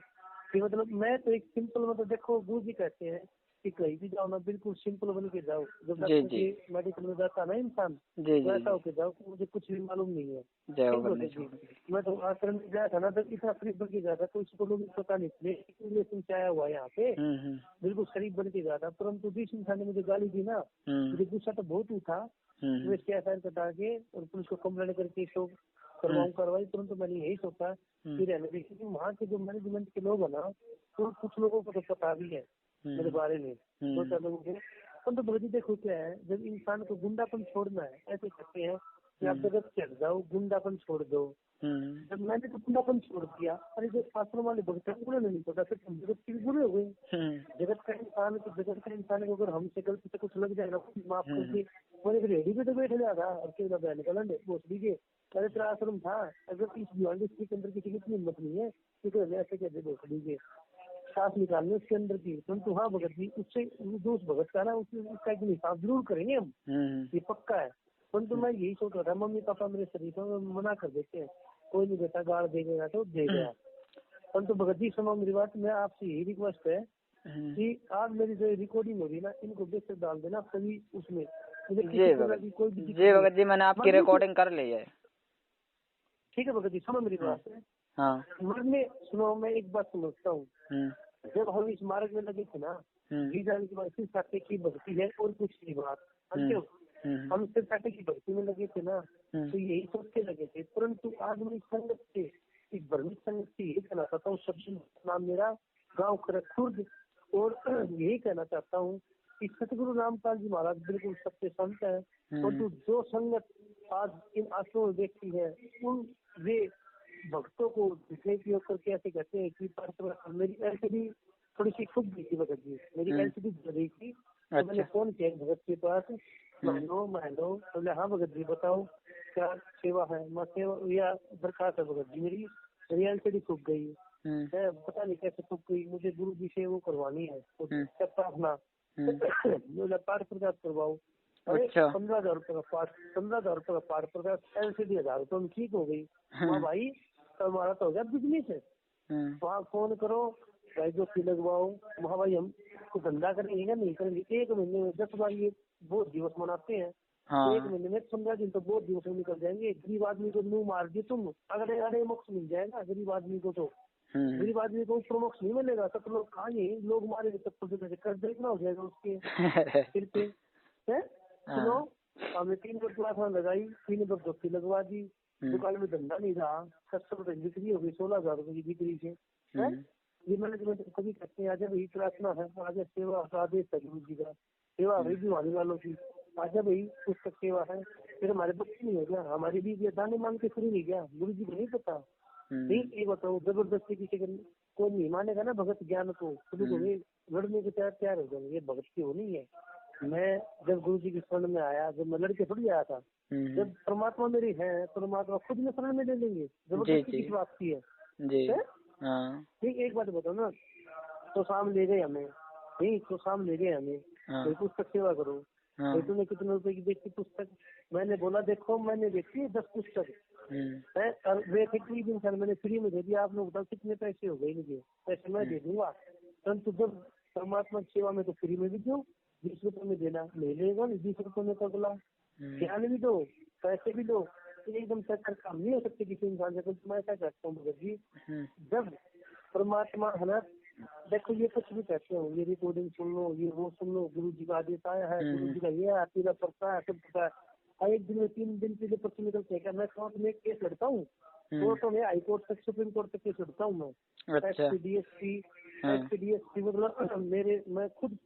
कि मतलब मैं तो एक सिंपल मतलब देखो गुरु जी कहते हैं कि कहीं भी जाओ ना बिल्कुल सिंपल बन के जाओ। जब मेडिकल में जाता ना इंसान वैसा होके जाओ कि मुझे कुछ भी मालूम नहीं है। मैं तो आश्रम में गया था ना तो इतना शरीफ बन के गया था, कोई इसको लोग पता नहीं रिलेशन से आया हुआ है यहाँ पे, बिल्कुल शरीफ बन के गया था। परंतु जिस इंसान ने मुझे गाली दी ना, मुझे गुस्सा तो बहुत ही था। मैं इसके एफआईआर कटा के और पुलिस को कंप्लेंट करके इसको करवाऊँ कार्रवाई। परंतु मैंने यही सोचा कि रहने देखिए कि वहाँ के जो मैनेजमेंट के लोग है ना, तो कुछ लोगों को तो पता भी है मेरे बारे में, 2-4 लोगों के। परंतु भगत जी देखो क्या है, जब इंसान को गुंडापन छोड़ना है, ऐसे कहते हैं कि आप जगत से हट जाओ गुंडापन छोड़ दो। जब मैंने तो गुंडापन छोड़ दिया, अरे जो शास्त्रों वाले भक्त उन्होंने नहीं पता, फिर हम जगत के बुरे हो गए। जगत का इंसान को अगर हमसे गलती से कुछ लग जाएगा माफ करके, मैंने रेडी पे तो बैठ जाएगा और क्यों ना निकल बोस दीजिए। अरे तेरा आश्रम था, अगर इस भिवानी डिस्ट्रिक्ट के अंदर किसी की इतनी हिम्मत नहीं है क्योंकि ऐसे कहते बोस दीजिए सांस निकालने उसके अंदर की। परंतु हाँ भगत जी उससे जो उस भगत का ना उसका एक हिसाब जरूर करेंगे हम, ये पक्का है। परंतु मैं यही सोच रहा था, मम्मी पापा मेरे शरीफों में मना कर देते हैं, कोई नहीं बेटा गाड़ देगा तो दे गया। परंतु भगत जी सुनो मेरी बात, मैं आपसे यही रिक्वेस्ट है कि आप मेरी जो रिकॉर्डिंग हो रही ना इनको बेशक डाल देना सभी उसमें। जी भगत जी, मैंने आपकी रिकॉर्डिंग कर ली है। ठीक है भगत जी, सुनो मेरी बात है। मरने सुनो, मैं एक बात समझता हूँ, जब हम इस मार्ग में लगे थे ना, जी जाने के बाद सिर्फ साथे की भक्ति है और कुछ नहीं बात, हम सिर्फ साथे की भक्ति में लगे थे ना, तो यही सोच के लगे थे। परंतु आज मैं संगत से इस भ्रमित संगत से यही कहना चाहता हूँ, सब नाम मेरा गाँव खुर्द, और यही कहना चाहता हूँ कि सतगुरु रामपाल जी महाराज बिल्कुल सत्य संत है। परंतु जो संगत आज इन आश्रमों में देखती है उन वे भक्तों को जितने की होकर कैसे कहते हैं कि मेरी एलसीडी थोड़ी सी फूक गई थी भगत जी, मेरी एलसीडी जल रही थी। तो मैंने फोन किया भगत के पास, महीनों बोले हाँ भगत जी बताओ क्या सेवा है। मैं सेवा या दरखास्त है भगत जी, मेरी एलसीडी फूक गई है, पता नहीं कैसे फूक गई, मुझे गुरु जी से वो करवानी है प्रार्थना, पाठ प्रकाश करवाओ। 15,000 रुपए का पाठ, 15,000 रुपए का पाठ प्रकाश, एलसीडी 1,000 रुपए में ठीक हो गई। वहाँ भाई हमारा तो हो गया बिजनेस है, वहाँ फोन करो भाई जो फी लगवाओ, वहाँ भाई हम तो धंधा करेंगे या नहीं करेंगे। 1 महीने में 10 बार ये बहुत दिवस मनाते हैं, 1 महीने में 15 दिन तो बहुत दिवस में निकल जाएंगे। गरीब आदमी को मुँह मार दिए तुम, अरे मोक्ष मिल जाएगा गरीब आदमी को, तो गरीब आदमी को ऊपर मोक्ष नहीं मिलेगा। सब लोग खाएंगे, लोग मारे चप्पल से कर्ज इतना हो जाएगा उसके सिर पे। सुनो हमने 3 बार क्लास लगाई, 3 बार डॉक्टरी लगवा दी, दुकान में धंधा नहीं रहा, 700 बिक्री हो गई, 16,000 रुपए की बिक्री से है। ये मैनेजमेंट कभी कहते हैं आजा भाई प्रार्थना है, आजा सेवा का आदेश है गुरु जी का, सेवा हुई दिवाली वालों की, आजा भाई पुस्तक सेवा है, फिर हमारे बच्चे नहीं हो गया, हमारी भी दाने मांग के फ्री नहीं गया, गुरु जी को नहीं पता। नहीं ये बताओ, जबरदस्ती किसी को नहीं मानेगा ना भगत ज्ञान को, शुरू को लड़ने के तैयार हो जाएंगे, ये भगत की वो नहीं है। मैं जब गुरु जी के शरण में आया, जब मैं लड़के थोड़ी आया था, जब परमात्मा मेरी है, परमात्मा खुद में शरण में ले लेंगे, जबरदस्ती किस बात की है। ठीक, एक बात बताओ ना, तो शाम ले गए हमें, नहीं तो शाम ले गए हमें, कोई पुस्तक सेवा करो, तो तूने कितने रुपए की देखी पुस्तक, मैंने बोला देखो मैंने देखी 10 पुस्तक है, और वे कोई भी इंसान मैंने फ्री में दे दिया, आप लोग बताओ कितने पैसे हो गए मुझे, पैसे मैं दे दूंगा, परंतु जब परमात्मा की सेवा में तो फ्री में भी दो, 20 रुपए में देना ले लेगा, 20 रुपए में तो अगला ज्ञान भी दो, पैसे भी दो, एकदम चक्कर काम नहीं हो सकते किसी इंसान से। तो मैं ऐसा कहता हूँ भगत जी, जब परमात्मा है ना, देखो ये कुछ भी कहते हो, ये रिकॉर्डिंग सुन लो, ये वो सुन लो, गुरु जी का आदेश आया है, गुरु जी का ये आशीर्वाद पड़ता है, सब पता है, एक दिन में 3 दिन पहले पर्ची निकलते हैं क्या, मैं कोर्ट में केस लड़ता हूँ, कोर्टों में हाई कोर्ट तक सुप्रीम कोर्ट तक केस लड़ता हूँ मैं, एसपीडीएसपी मतलब मैं खुद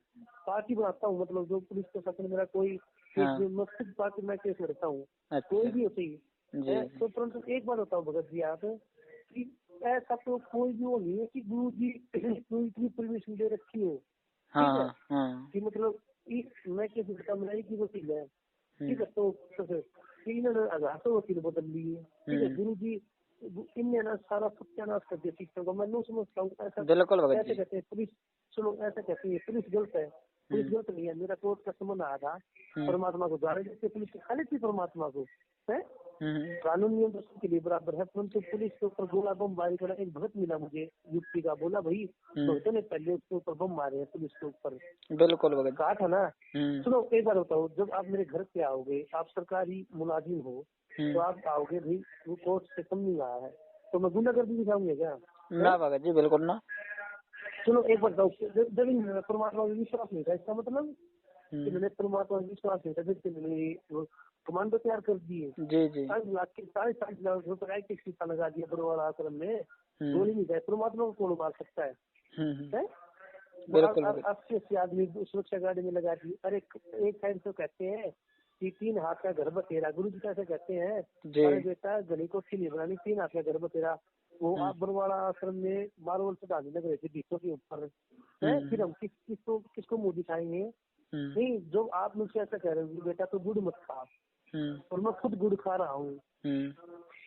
पार्टी बनाता हूँ, मतलब जो पुलिस प्रशासन मेरा कोई मैं खुद पार्टी में केस लड़ता हूँ, कोई भी होती है। तो परंतु एक बार बताओ भगत जी आप, कि ऐसा तो कोई भी वो नहीं है कि गुरु जी कोई इतनी परमिशन दे रखी हो, ठीक है, कि मतलब मैं केस लड़ता मेरा एक ही वकील है, ठीक है, तो इन्होंने 1000 वकील बदल लिए, ठीक है, गुरु जी इनने ना सारा सत्यानाश कर दिया शिक्षण को, मैं नहीं समझता हूँ ऐसा, बिल्कुल ऐसे कहते हैं पुलिस, सुनो ऐसा कहते हैं पुलिस गलत है, पुलिस गलत नहीं है, मेरा कोर्ट का संबंध आया था, परमात्मा को द्वारा जैसे पुलिस खाली थी परमात्मा को है, कानून नियम के लिए बराबर है, परंतु पुलिस के ऊपर गोला बम बारी करा, एक भगत मिला मुझे यूपी का, बोला भाई भगतों ने पहले उसके ऊपर बम मारे हैं पुलिस के ऊपर, बिल्कुल कहा था ना। सुनो एक बार बताओ, जब आप मेरे घर पे आओगे, आप सरकारी मुलाजिम हो, तो आप आओगे भाई वो कोर्ट से कम नहीं आया है, तो मैं गुंडागर्दी दिखाऊंगे क्या? ना भगत जी बिल्कुल ना। सुनो एक बार बताओ, जब परमात्मा में विश्वास नहीं था, इसका मतलब मैंने परमात्मा में विश्वास नहीं था, जब मैंने कमांडो तैयार कर दिए, जी 40 लाख रुपए की शीशा लगा दिया बड़वाड़ा आश्रम में, गोली नहीं जाए, परमात्मा को कौन मार सकता है? बिल्कुल 80 आदमी सुरक्षा गाड़ी में लगा दी। अरे एक साइड तो कहते हैं कि 3 हाथ का घर बतेरा, गुरु जी कैसे कहते हैं, अरे बेटा गली को नहीं बनानी, 3 हाथ का घर बतेरा, वो आप बरवाड़ा आश्रम में मार्बल चढ़ाने लग रहे थे बीतों के ऊपर, फिर हम किसको मुंह दिखाएंगे? नहीं, जो आप मुझसे ऐसा कह रहे हो बेटा तो गुड़ मत खा, और मैं खुद गुड़ खा रहा हूँ,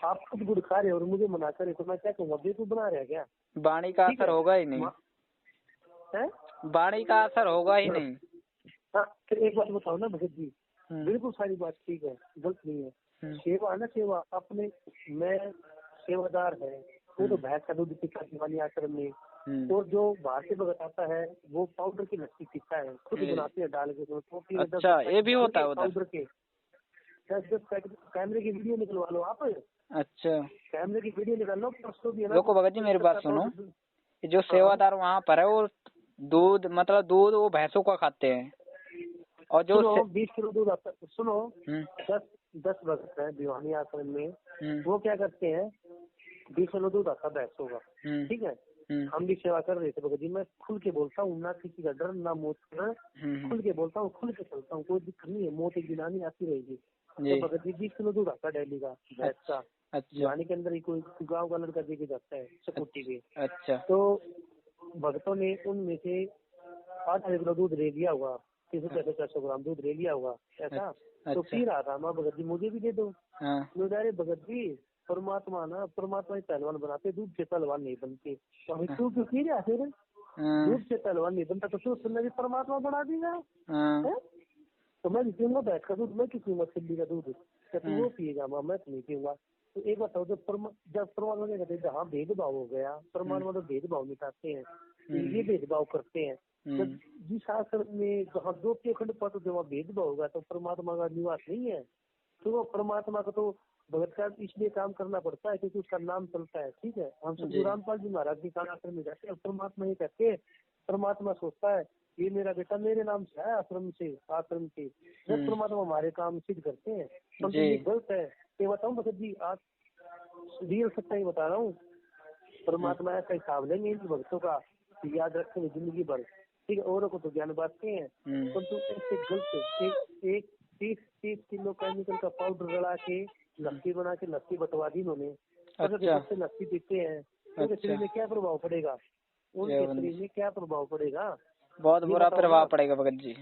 आप खुद गुड़ खा रहे हो और मुझे मना करे, तो मैं क्या कहूँगा, बेवकूफ बना रहे क्या? वाणी का असर होगा ही नहीं है, वाणी का असर होगा ही नहीं। हाँ, फिर एक बात बताओ ना भगत जी, बिल्कुल सारी बात ठीक है, गलत नहीं है, सेवा है ना, सेवा अपने मैं सेवादार है, वो तो भैंस का दूध पीता दिवाली आश्रम में, और जो बाहर से भगत आता है वो पाउडर की लस्सी पीता है, खुद बनाते हैं डाल के, अच्छा ये भी होता है पाउडर के, 10 कैमरे की वीडियो निकलवा लो आप, अच्छा कैमरे की वीडियो निकाल लो, परसों भी है ना। देखो भगत जी मेरी बात सुनो, जो सेवादार वहाँ पर है वो दूध मतलब दूध वो भैंसों का खाते हैं, और जो 20 किलो दूध आता है, सुनो 10 भगत है भिवानी आश्रम में, वो क्या करते हैं 20 किलो दूध आता भैंसों का, ठीक है, हम भी सेवा कर रहे थे भगत जी, मैं खुल के बोलता हूँ, ना किसी का डर ना मौत का, खुल के बोलता हूँ, खुल के चलता हूँ, कोई दिक्कत नहीं है, मौत एक दिन आनी आती रहेगी। तो भगत जी 20 किलो दूध आता डेली का भैंस का, भिवानी के अंदर ही कोई गाँव का लड़का देके जाता है स्कूटी पे, अच्छा, तो भक्तों ने उनमें से 8 किलो दूध ले लिया होगा, 300-400 ग्राम दूध ले लिया होगा ऐसा, तो पी रहा था, माँ भगत जी मुझे भी दे दो, अरे भगत जी परमात्मा ना, परमात्मा ही पहलवान बनाते, दूध से पहलवान नहीं बनते, तो तू क्यों पी रहा फिर, दूध से पहलवान नहीं बनता तो तू सुनना भी परमात्मा बना देगा, तो मैं पीऊंगा भैंस का दूध, मैं क्यों पीऊंगा छिल्ली का दूध, तू वो पिएगा माँ, मैं तो नहीं पीऊंगा। तो एक बताओ, जब परमात्मा ने कहते हाँ भेदभाव हो गया, परमात्मा तो भेदभाव मिटाते हैं, ये भेदभाव करते हैं, जब जिस आश्रम में जहाँ 2 खंड पाते जब भेदभाव होगा तो परमात्मा का निवास नहीं है, तो वो परमात्मा का तो भगत का इसलिए काम करना पड़ता है क्योंकि उसका नाम चलता है, ठीक है। हम सतगुरु रामपाल जी महाराज जी का आश्रम में जाते हैं, परमात्मा ये कहते हैं, परमात्मा सोचता है ये मेरा बेटा मेरे नाम से है आश्रम से, जब परमात्मा हमारे काम सिद्ध करते हैं, तो ये गलत है। ये बताऊँ भगत जी, आज रियल सच्चाई बता रहा हूँ। परमात्मा ऐसा हिसाब लेंगे इन भक्तों का, याद रखेंगे जिंदगी भर। ठीक है, औरों को तो ज्ञान बांटते हैं, परंतु ऐसे गलत एक 30 किलो केमिकल का पाउडर रला के लस्सी बना के लस्सी बटवा दी उन्होंने। अच्छा। लस्सी पीते हैं, उनके शरीर में क्या प्रभाव पड़ेगा? उनके शरीर में क्या प्रभाव पड़ेगा? बहुत बुरा प्रभाव पड़ेगा भगत जी।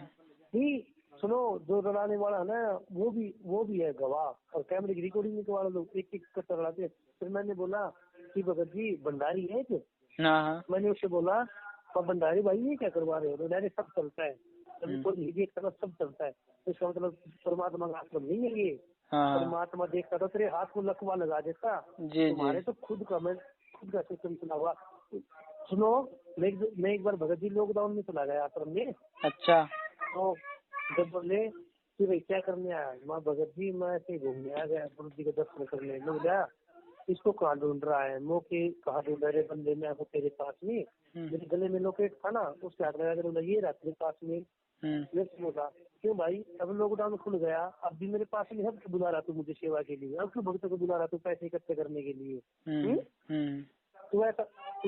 ही सुनो, जो रलाने वाला है ना वो भी है गवाह, और कैमरे की रिकॉर्डिंग वाला लोग एक कट्टा रलाते हैं। फिर मैंने बोला कि भगत जी भंडारी है क्या? मैंने उससे बोला भंडारी भाई ये क्या करवा रहे हो? तो डायरेक्ट सब चलता है, कभी कोई एक तरफ सब चलता है, तो इसका मतलब परमात्मा का आश्रम नहीं है ये। परमात्मा देखता तो तेरे हाथ को लकवा लगा देता। तुम्हारे तो खुद का सिस्टम चला हुआ। सुनो, मैं एक बार भगत जी लॉकडाउन में चला गया आश्रम में। अच्छा। तो जब बोले कि भाई क्या करने आया? माँ भगत जी मैं ऐसे घूमने आ गया, गुरु जी के दर्शन करने। लोग गया, इसको कहाँ ढूंढ रहा है? मोके कहाँ ढूंढ रहे बंदे में? आपको तेरे पास में मेरे गले में लोकेट था ना, उसके हाथ लगा कर ये रहा तेरे पास में। मैं बोला क्यों भाई? अब लॉकडाउन खुल गया, अब भी मेरे पास में, अब क्यों बुला रहा तू मुझे सेवा के लिए? अब क्यों भक्तों को बुला रहा तू पैसे इकट्ठे करने के लिए? तू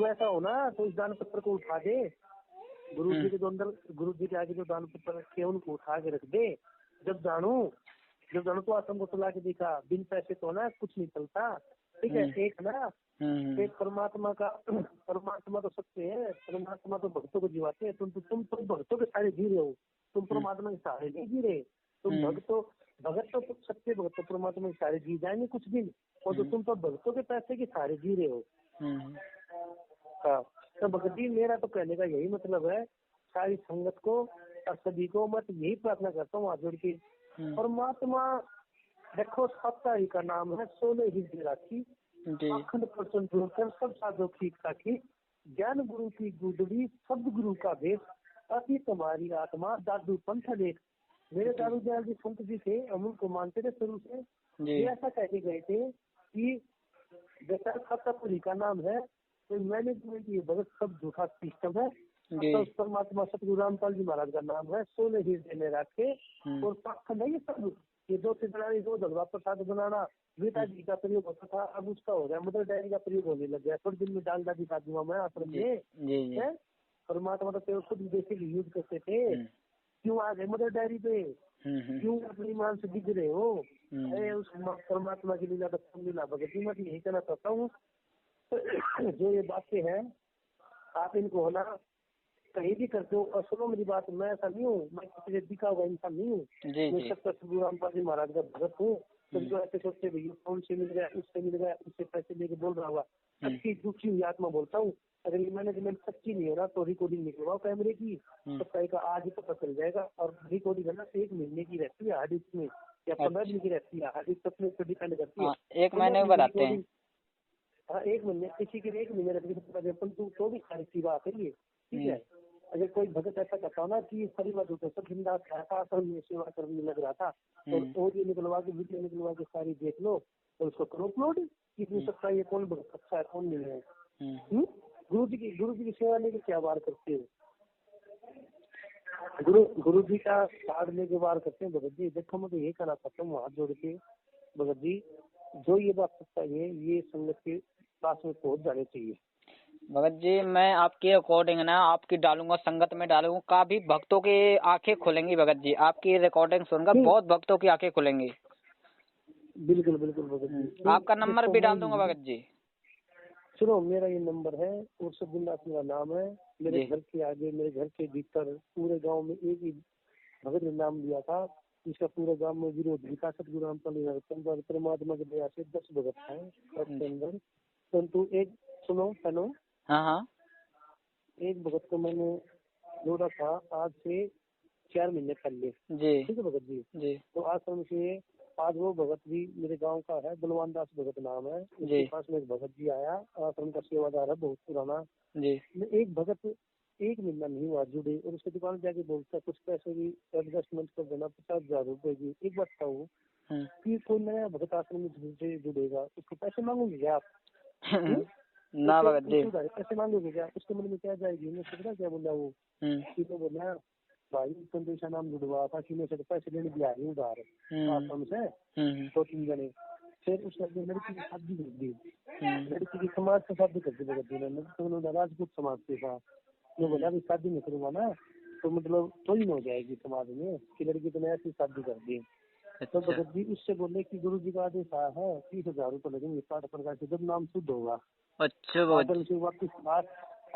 ऐसा हो ना तो इस दान पत्र को उठा दे, गुरु जी के अंदर, गुरु जी के आगे जो दान पत्र रखे उनको उठा के रख दे। जब जानू तो आश्रम को चला के देखा, बिन पैसे तो ना कुछ नहीं चलता। ठीक है, एक ना एक परमात्मा तो सत्य है, परमात्मा तो भक्तों को जीवाते हैं। तुम भक्तों के सारे जी रहे हो, तुम परमात्मा के सारे नहीं जी रहे। तुम भगत तो सत्य भक्त परमात्मा के सारे जी जाएंगे कुछ दिन, और तो तुम तो भक्तों के पैसे के सारे जी रहे हो। हाँ, तो भगत जी मेरा तो कहने का यही मतलब है, सारी संगत को और सभी को मैं तो यही प्रार्थना करता हूँ हाथ जोड़ के, परमात्मा देखो सप्ताही का नाम है 16 हृदय राखी, अखंड प्रसन्न जोड़कर सब साधो ठीक राखी, ज्ञान गुरु की गुदड़ी शब्द गुरु का भेष, अति तुम्हारी आत्मा दादू पंथ देख। मेरे दादू दयाल जी संत जी थे, हम उनको मानते थे शुरू से। ये ऐसा कह के गए थे कि जैसा सप्तापुरी का नाम है, तो मैनेजमेंट ये भगत सब झूठा सिस्टम है। तो परमात्मा सतगुरु रामपाल जी महाराज का नाम है 16 हृदय में रखे, और पाखंड है ये सब। ये दो से बनाने, दो दलवा प्रसाद बनाना गीता जी का प्रयोग होता था, अब उसका हो गया मदर डायरी का प्रयोग होने लग गया। थोड़े दिन में डालडा दिखा दूंगा मैं आश्रम में। परमात्मा तो खुद विदेशी यूज करते थे, क्यों आ गए मदर डायरी पे? क्यों अपनी मान से दिख रहे हो? अरे उस परमात्मा की लीला तो लीला भगत जी मैं यही कहना चाहता हूँ। जो ये बातें हैं आप इनको होना कहीं भी करते हो, और सुनो मेरी बात, मैं ऐसा नहीं हूँ, मैं किसी दिखा हुआ इंसान नहीं हूँ। मैं सतगुरु रामपाल जी महाराज का भगत हूँ। तो जो ऐसे सोचते भैया कौन से मिल गया, उससे मिल गया, उससे पैसे लेके बोल रहा हुआ, अच्छी दुखी हुई आत्मा बोलता हूँ। अगर ये मैनेजमेंट सच्ची नहीं हो रहा तो रिकॉर्डिंग निकलवाओ कैमरे की, सच्चाई का आज ही पता चल जाएगा। और रिकॉर्डिंग है ना 1 महीने की रहती है हार्ड डिस्क में, या 15 दिन की रहती है, हार्ड डिस्क पर डिपेंड करती है। 1 महीने में बनाते हैं। हाँ 1 महीने, किसी के 1 महीने रहती है, तो भी सारी सी बात है ये। ठीक है, अगर कोई भगत ऐसा कहता हो ना कि परिवार होते सब जिंदा आश्रम में सेवा करने लग रहा था, और ऑडियो निकलवा के वीडियो निकलवा के सारी देख लो, और उसको करो अपलोड, कितनी सकता है, ये कौन भगत अच्छा है कौन नहीं है। गुरु जी की सेवा लेके क्या वार करते हो? गुरु जी का कार्ड लेके वार करते हैं भगत जी। देखो मैं तो यही कहना चाहता हूँ हाथ जोड़ के, भगत जी जो ये बात सच्चाई है ये संगत के पास में पहुंच जाने चाहिए। भगत जी मैं आपके अकॉर्डिंग ना आपकी डालूंगा, संगत में डालूंगा, काफी भक्तों की आंखें खुलेंगी भगत जी। आपकी रिकॉर्डिंग सुनकर बहुत भक्तों की आंखें खुलेंगी। बिल्कुल बिल्कुल भगत जी। आपका नंबर भी डाल दूंगा भगत जी। सुनो मेरा ये नंबर है, उर्सद बिंदास मेरा नाम है। मेरे घर के आगे, मेरे घर के भीतर पूरे गांव में एक ही भगत ने नाम लिया था, इसका पूरे गांव में विरोध विकास सतगुरु रामपाल परमात्मा की दया से 10 भगत है उसके अंदर। परंतु एक सुनो हेलो, हाँ एक भगत को मैंने जोड़ा था आज से 4 महीने पहले। ठीक है भगत जी। तो आश्रम से आज वो भगत जी मेरे गांव का है, बलवान दास भगत नाम है। उसके पास में एक भगत जी आया, आश्रम का सेवादार है बहुत पुराना। एक भगत 1 महीना नहीं हुआ जुड़े, और उसके दुकान जाके बोलता कुछ पैसे की एडजस्टमेंट कर देना 50,000 रुपए की। एक बात कहूँ कि कोई नया भगत आश्रम में जुड़ेगा उसको पैसे मांगोगे क्या आप? ना भगत जी पैसे मांगोगे क्या? उसके मन में क्या जाएगी? मैं समझा क्या बोला वो कि तो बोला भाई तुम जैसा नाम जुड़वा था कि मैं पैसे लेने भी आ रही हूँ उधार आश्रम से 2-3 जने। फिर उस लड़की की शादी कर दी, लड़की की समाज से शादी कर दी भगत जी ने, तो उन्होंने राजपूत समाज से था, जो बोला भी शादी नहीं करूंगा ना तो मतलब थोड़ी हो जाएगी समाज में कि लड़की तो ऐसी शादी कर दी। तो भगत जी उससे बोले कि गुरु जी का आदेश आया है 30,000 रुपये लगेंगे 60 प्रकार से, जब नाम शुद्ध होगा। अच्छा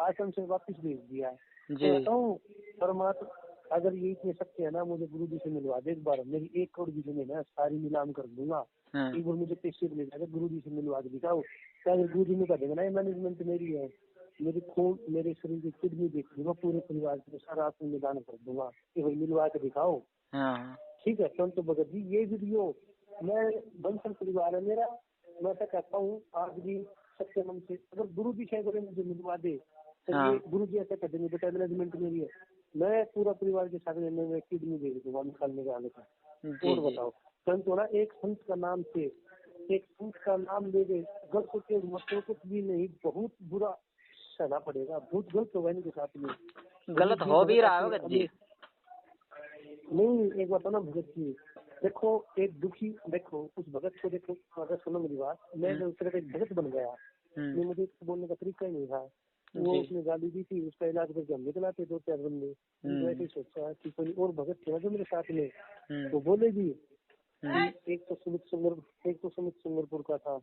आश्रम से वापिस भेज दिया। तो बताऊँ परमात्मा अगर ये इतने सत्य है ना, मुझे गुरु जी से मिलवा दे एक बार, मेरी 1 करोड़ की जमीन है सारी नीलाम कर दूंगा, एक बार मुझे पैसे ले जाकर गुरु जी से मिलवा के दिखाओ। क्या गुरु जी ने कह देगा ना ये मैनेजमेंट मेरी है, मेरी खून मेरे शरीर की किडनी बेच दूंगा, पूरे परिवार को सारा आत्म निदान कर दूंगा, ये भाई मिलवा के दिखाओ। ठीक है संत भगत जी, ये वीडियो मैं बंसल परिवार है मेरा, मैं तो कहता हूँ आज भी सत्य मन से अगर गुरु जी शायद मुझे मिलवा दे तो ये गुरु जी ऐसा कर देंगे बेटा मैनेजमेंट मेरी है, मैं पूरा परिवार के साथ में किडनी दे दूंगा निकालने का आने का। और बताओ संत होना, एक संत का नाम से एक संत का नाम ले गए गलत के मतलब कुछ भी नहीं, बहुत बुरा सहना पड़ेगा, बहुत गलत होगा इनके साथ में, गलत हो भी रहा है भगत जी। नहीं एक बात ना भगत जी, देखो एक दुखी, देखो उस भगत को देखो, अगर सुनो मेरी बात, मैं जो तरह एक भगत बन गया, ये मुझे बोलने का तरीका ही नहीं था, वो उसने गाली दी थी, उसका इलाज करके हम निकला थे 2-4 बंदे, तो ऐसे सोचा कि कोई और भगत थे जो मेरे साथ में, तो बोले भी एक तो सुमित सुंगरपुर का था,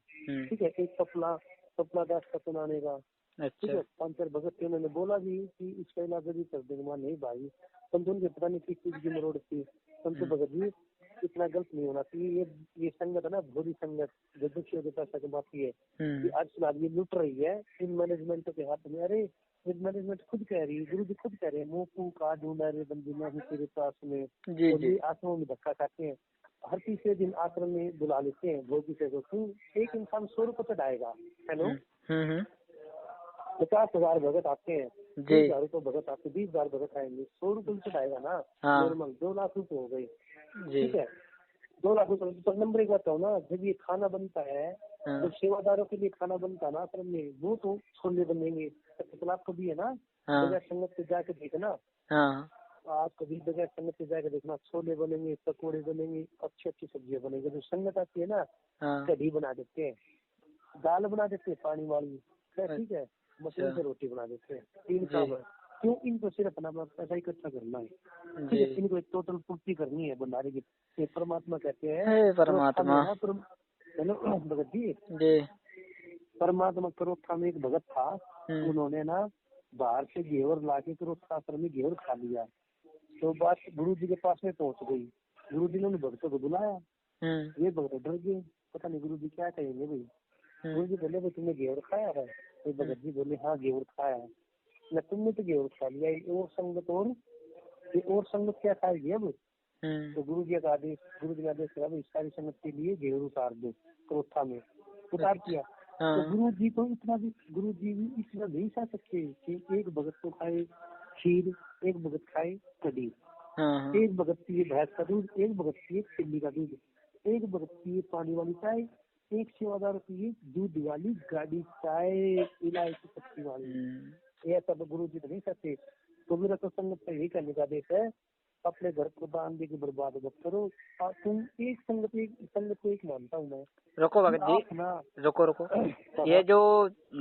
ठीक है, एक पपला दास का सुनाने का, ठीक है, 5-4 भगत थे, उन्होंने बोला भी कि इसका इलाज भी कर देंगे, नहीं भाई संत उनके पता नहीं किस चीज की मरोड़ थी, संत भगत जी इतना गलत नहीं होना चाहिए, ये संगत है ना भोरी संगत जो दुखियों के पैसा कमाती है, कि आज फिलहाल ये लुट रही है इन मैनेजमेंट के हाथ में। अरे मैनेजमेंट खुद कह रही है, गुरु जी खुद कह रहे हैं, मुंह का ढूंढा रे बंदी में तेरे पास में, और ये आश्रमों में धक्का खाते हैं, हर तीसरे दिन आश्रम में बुला लेते हैं भोगी से, तो एक इंसान 100 रुपये चढ़ाएगा, हेलो 50,000 भगत आते हैं, 20,000 रुपये भगत आते, 20,000 भगत आएंगे, 100 रुपये चढ़ाएगा ना, नॉर्मल 2 लाख रुपये हो गए, ठीक है, 2 लाख रुपये। तो नंबर एक बात हो ना, जब ये खाना बनता है, जब सेवादारों के लिए खाना बनता है ना आश्रम में, वो तो छोले बनेंगे, आप कभी है ना बगैर संगत से जाके देखना, आप कभी बगैर संगत से जाके देखना, छोले बनेंगे, पकौड़े बनेंगे, अच्छी अच्छी सब्जियां बनेंगी। जो संगत आती है ना कढ़ी बना देते हैं, दाल बना देते हैं पानी वाली, ठीक है, मशीन से रोटी बना देते हैं, 3 काम है। क्यों? इनको सिर्फ अपना पैसा इकट्ठा करना है, ठीक है, इनको एक टोटल पूर्ति करनी है भंडारे की। परमात्मा कहते हैं परमात्मा भगत जी, परमात्मा करोथा में एक भगत था, उन्होंने ना बाहर से घेवर ला के करोथाश्रम में घेवर खा लिया, तो बात गुरु जी के पास में पहुंच गई, गुरु जी ने भक्तों को बुलाया, ये भगत डर गए, पता नहीं गुरु जी क्या कहेंगे भाई। गुरु जी बोले भाई तुमने घेवर खाया है? तो भगत जी बोले हाँ घेवर खाया है। न तुमने तो घेवर खा लिया, और संगत क्या खाएगी अब? तो गुरु जी का आदेश करा भाई सारी संगत के लिए घेवर उतार दो, क्रोथा में उतार किया। तो गुरु जी भी इतना नहीं खा सकते कि एक भगत को खाए खीर, एक भगत खाए कढ़ी, एक भगत पिए भैंस का दूध, एक भगत पिए चिल्ली का दूध, एक भगत पिए पानी वाली चाय, एक सेवादार पिए दूध वाली गाड़ी चाय, इलायची पत्ती वाली। ये सब गुरु जी तो नहीं सकते। तो मेरा तो संगत का यही कहने का आदेश है, अपने घर को दान दे के बर्बाद मत करो। तुम एक संगत को एक मानता हूँ मैं। रुको भगत जी, रुको ये जो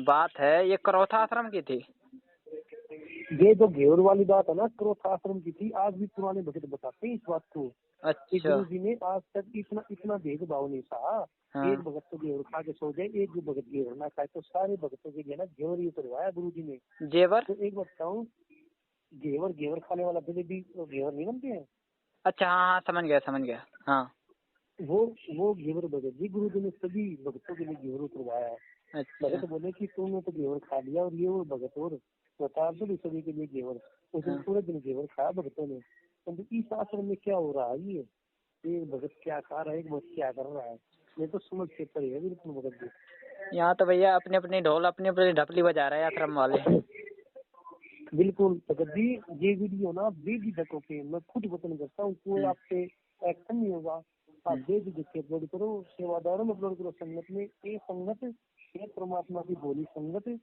बात है ये करोथा आश्रम की थी, ये जो घेवर वाली बात है ना करोथा आश्रम की थी, आज भी पुराने भगत बताते हैं इस बात को। अच्छा। गुरु जी ने आज तक इतना भेदभाव नहीं था। एक भगत तो घेवर खा के सो जाए, एक भगत घेवर ना खाए, तो सारे भगतों के लिए ना घेवर ही करवाया गुरु जी ने। जेवर तो एक बात बताऊँ, घेवर खाने वाला जलेबी घेवर नहीं बनते हैं। अच्छा हाँ समझ गया हाँ। वो घेवर भगत जी गुरु जी ने सभी भगतों के लिए घेवर उतरवाया है। अच्छा। भगत बोले कि तुमने तो घेवर खा लिया और ये वो भगत और बता दो सभी के लिए घेवर। उस दिन पूरे दिन घेवर खाया भगतों ने। तो इस आश्रम में क्या हो रहा है, ये भगत क्या खा रहा है, एक भगत क्या कर रहा है, ये तो समझ के परे है बिल्कुल भगत जी। यहाँ तो भैया अपने अपने ढोल अपनी अपनी ढपली बजा रहे हैं आश्रम वाले। बिल्कुल भगत जी, ये वीडियो ना बेझिझक होके मैं खुद वचन करता हूँ, कोई आपसे एक्शन नहीं होगा, आप बेझिझक के अपलोड करो, सेवादारों में अपलोड करो, संगत में एक संगत, एक परमात्मा की बोली संगत।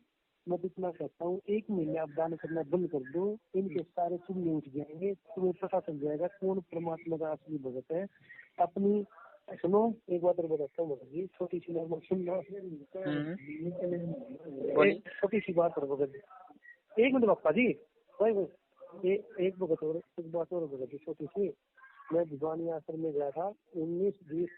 मैं तो इतना कहता हूँ 1 महीने आप दान करना बंद कर दो, इनके सारे चुल्ले उठ जाएंगे, तुम्हें पता चल जाएगा कौन परमात्मा का असली भगत है। अपनी सुनो एक बात और बताता हूँ भगत जी, छोटी सी नॉर्मल सुनना। एक छोटी सी बात और भगत जी, एक मिनट बापा जी, एक भगत और एक बात और भगत जी छोटी सी। मैं भिवानी आश्रम में गया था 19-20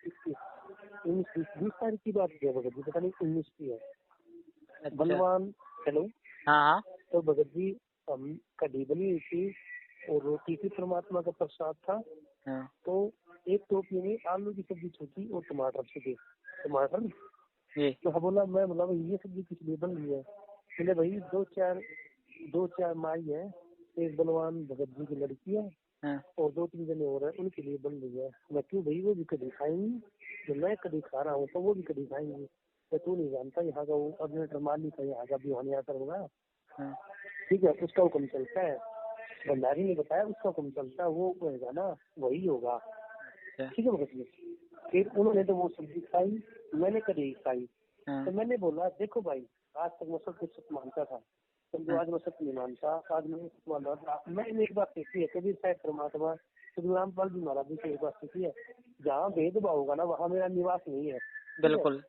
तारीख की बात है भगत जी, पता नहीं 19 की है। अच्छा। बलवान हेलो। हाँ। तो भगत जी हम कढ़ी बनी हुई थी और रोटी थी, परमात्मा का प्रसाद था। हाँ। तो एक टोपी में आलू की सब्जी छोटी और टमाटर से टमाटर। तो बोला मैं बोला भाई ये सब्जी किस लिए बन रही है? बोले भाई दो चार माई है, एक बलवान भगत जी की लड़की है और 2-3 जने और है, उनके लिए बन रही है। मैं क्यों भाई, वो भी कभी खाएंगी, जो मैं कभी खा रहा हूँ तो वो भी कभी खाएंगी। तो तू नहीं जानता यहाँ का वो ऑर्डिनेटर मालिक है, यहाँ का भिवानी आकर होगा, ठीक है, उसका हुक्म चलता है। भंडारी ने बताया उसका हुक्म चलता है, वो होगा ना वही होगा, ठीक है भगत जी। फिर उन्होंने तो वो सब्जी खाई, मैंने कभी खाई। तो मैंने बोला देखो भाई, आज तक मैं सब कुछ मानता था, तो आज मैं सत्य नहीं मानता, आज मैं मान रहा था। मैंने एक बात देखी है, कभी शायद परमात्मा रामपाल जी महाराज जी से एक बात देखी है, जहाँ भेदभाव होगा ना वहाँ मेरा निवास नहीं है। बिल्कुल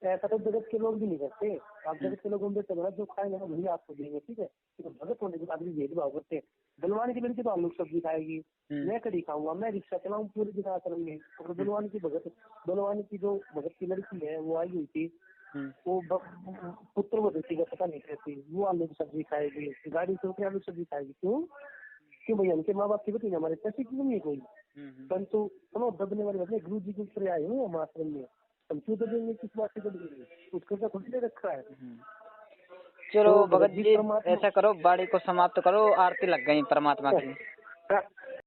ऐसा तो जगत के लोग भी नहीं करते। आप जगत के लोग उनसे चलना, जो खाएंगे ना वही आपको देंगे, ठीक है। तो भगत होने के बाद भी भेदभाव करते हैं। बलवान की लड़की तो आलू सब्जी खाएगी, मैं कड़ी खाऊंगा, मैं रिक्शा चलाऊँ पूरी दिखा करेंगे। और बलवान की जो भगत की लड़की है वो आई हुई थी, वो पुत्र वधती का पता नहीं कैसी, वो आलू की सब्जी खाएगी, गाड़ी से होकर आलू सब्जी खाएगी। क्यों भैया, उनके माँ बाप की बेटी हमारे पैसे क्यों नहीं है कोई? परंतु सुनो, दबने वाले बच्चे गुरु जी के ऊपर आए हुए हम आश्रम में, हम क्यों दबेंगे, किस बात से दबेंगे? उसका खुद ले रखा है। चलो भगत जी ऐसा करो, बाड़ी को समाप्त करो, आरती लग गई परमात्मा की।